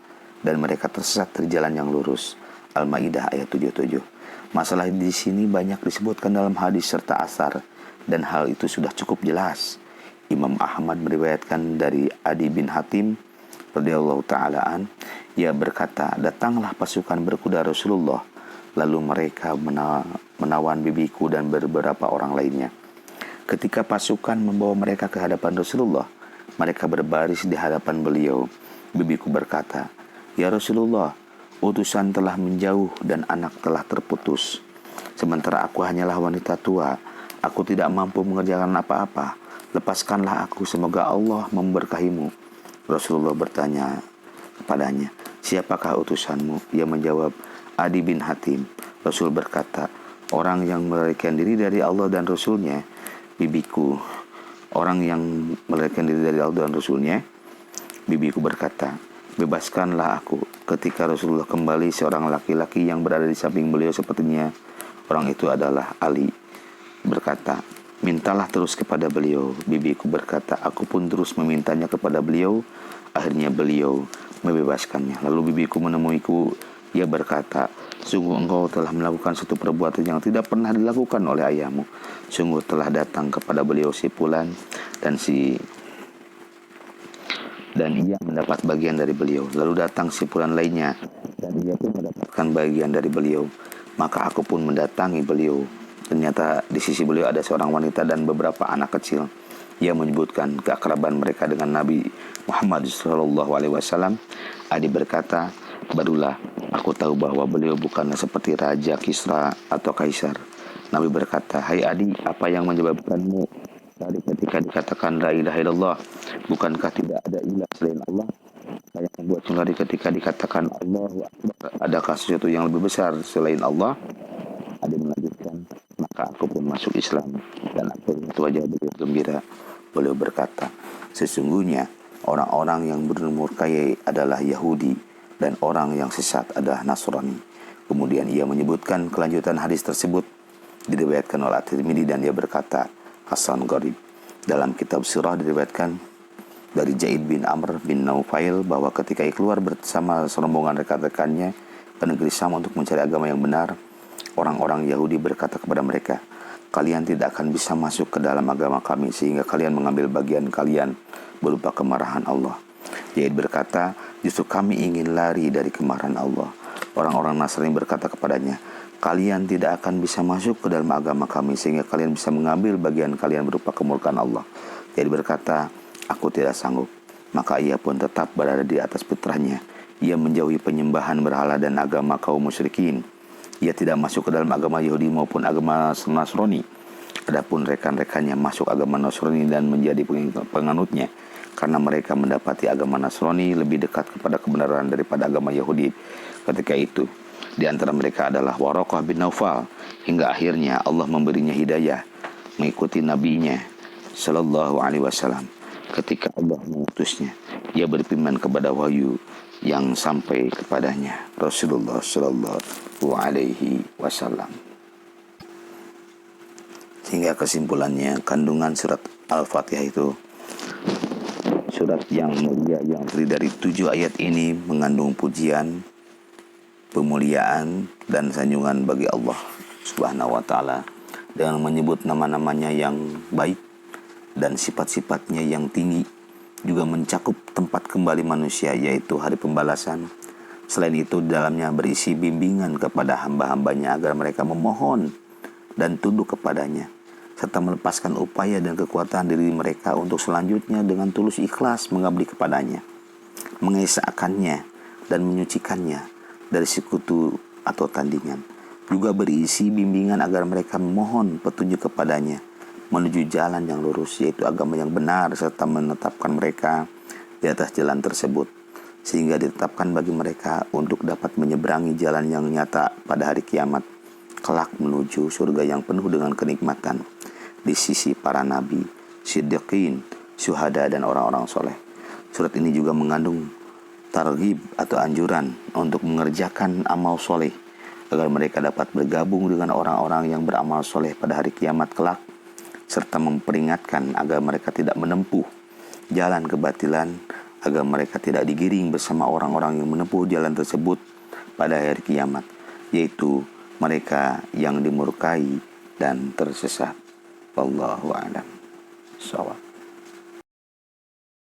dan mereka tersesat dari jalan yang lurus. Al-Maidah ayat 77. Masalah di sini banyak disebutkan dalam hadis serta asar, dan hal itu sudah cukup jelas. Imam Ahmad meriwayatkan dari Adi bin Hatim radhiyallahu ta'ala an, ia berkata, datanglah pasukan berkuda Rasulullah, lalu mereka menawan bibiku dan beberapa orang lainnya. Ketika pasukan membawa mereka ke hadapan Rasulullah, mereka berbaris di hadapan beliau. Bibiku berkata, ya Rasulullah, utusan telah menjauh dan anak telah terputus. Sementara aku hanyalah wanita tua, aku tidak mampu mengerjakan apa-apa. Lepaskanlah aku, semoga Allah memberkahimu. Rasulullah bertanya kepadanya, siapakah utusanmu? Ia menjawab, Adi bin Hatim. Rasul berkata, orang yang melarikan diri dari Allah dan Rasulnya. Bibiku, orang yang melarikan diri dari Allah dan Rasulnya. Bibiku berkata, bebaskanlah aku. Ketika Rasulullah kembali, seorang laki-laki yang berada di samping beliau, sepertinya orang itu adalah Ali, berkata, mintalah terus kepada beliau. Bibiku berkata, aku pun terus memintanya kepada beliau. Akhirnya beliau membebaskannya. Lalu bibiku menemuiku. Ia berkata, sungguh engkau telah melakukan suatu perbuatan yang tidak pernah dilakukan oleh ayahmu. Sungguh telah datang kepada beliau si Fulan dan ia mendapat bagian dari beliau. Lalu datang si Fulan lainnya, dan ia pun mendapatkan bagian dari beliau. Maka aku pun mendatangi beliau. Ternyata di sisi beliau ada seorang wanita dan beberapa anak kecil. Ia menyebutkan keakraban mereka dengan Nabi Muhammad SAW. Adi berkata, barulah aku tahu bahwa beliau bukanlah seperti Raja Kisra atau Kaisar. Nabi berkata, hai Adi, apa yang menyebabkanmu tadi ketika dikatakan la ilaha illallah? Bukankah tidak ada ilah selain Allah? Apa yang membuatmu tadi ketika dikatakan Allahu Akbar? Adakah sesuatu yang lebih besar selain Allah? Adi melanjutkan, maka aku pun masuk Islam, dan aku itu wajah beliau gembira. Beliau berkata, sesungguhnya orang-orang yang bermurkai adalah Yahudi, dan orang yang sesat adalah Nasrani. Kemudian ia menyebutkan kelanjutan hadis tersebut diriwayatkan oleh At-Tirmidzi, dan dia berkata, Hasan Gharib. Dalam kitab Sirah diriwayatkan dari Zaid bin Amr bin Naufail bahwa ketika ia keluar bersama serombongan rekan-rekannya ke negeri Syam untuk mencari agama yang benar, orang-orang Yahudi berkata kepada mereka, kalian tidak akan bisa masuk ke dalam agama kami sehingga kalian mengambil bagian kalian berupa kemarahan Allah. Zaid berkata, justru kami ingin lari dari kemarahan Allah. Orang-orang Nasrani berkata kepadanya, kalian tidak akan bisa masuk ke dalam agama kami sehingga kalian bisa mengambil bagian kalian berupa kemurkaan Allah. Zaid berkata, aku tidak sanggup. Maka ia pun tetap berada di atas putranya. Ia menjauhi penyembahan berhala dan agama kaum musyrikin. Ia tidak masuk ke dalam agama Yahudi maupun agama Nasrani. Adapun rekan-rekannya masuk agama Nasrani dan menjadi penganutnya, karena mereka mendapati agama Nasrani lebih dekat kepada kebenaran daripada agama Yahudi. Ketika itu, di antara mereka adalah Waraqah bin Naufal, hingga akhirnya Allah memberinya hidayah mengikuti nabinya sallallahu alaihi wasallam. Ketika Allah mengutusnya, ia berfirman kepada wahyu yang sampai kepadanya, Rasulullah sallallahu alaihi wasallam. Sehingga kesimpulannya, kandungan surat Al-Fatihah itu surat yang mulia yang terdiri dari 7 ayat ini mengandung pujian, pemuliaan dan sanjungan bagi Allah Subhanahu wa taala dengan menyebut nama-namanya yang baik dan sifat-sifatnya yang tinggi, juga mencakup tempat kembali manusia yaitu hari pembalasan. Selain itu dalamnya berisi bimbingan kepada hamba-hambanya agar mereka memohon dan tunduk kepadanya, serta melepaskan upaya dan kekuatan diri mereka untuk selanjutnya dengan tulus ikhlas mengabdi kepadanya, mengesahkannya dan menyucikannya dari sekutu atau tandingan. Juga berisi bimbingan agar mereka memohon petunjuk kepadanya menuju jalan yang lurus, yaitu agama yang benar, serta menetapkan mereka di atas jalan tersebut, sehingga ditetapkan bagi mereka untuk dapat menyeberangi jalan yang nyata pada hari kiamat kelak menuju surga yang penuh dengan kenikmatan di sisi para nabi, siddiqin, syuhada, dan orang-orang soleh. Surat ini juga mengandung targhib atau anjuran untuk mengerjakan amal soleh agar mereka dapat bergabung dengan orang-orang yang beramal soleh pada hari kiamat kelak, serta memperingatkan agar mereka tidak menempuh jalan kebatilan, agar mereka tidak digiring bersama orang-orang yang menempuh jalan tersebut pada hari kiamat, yaitu mereka yang dimurkai dan tersesat. Wallahu a'lam. Shawab.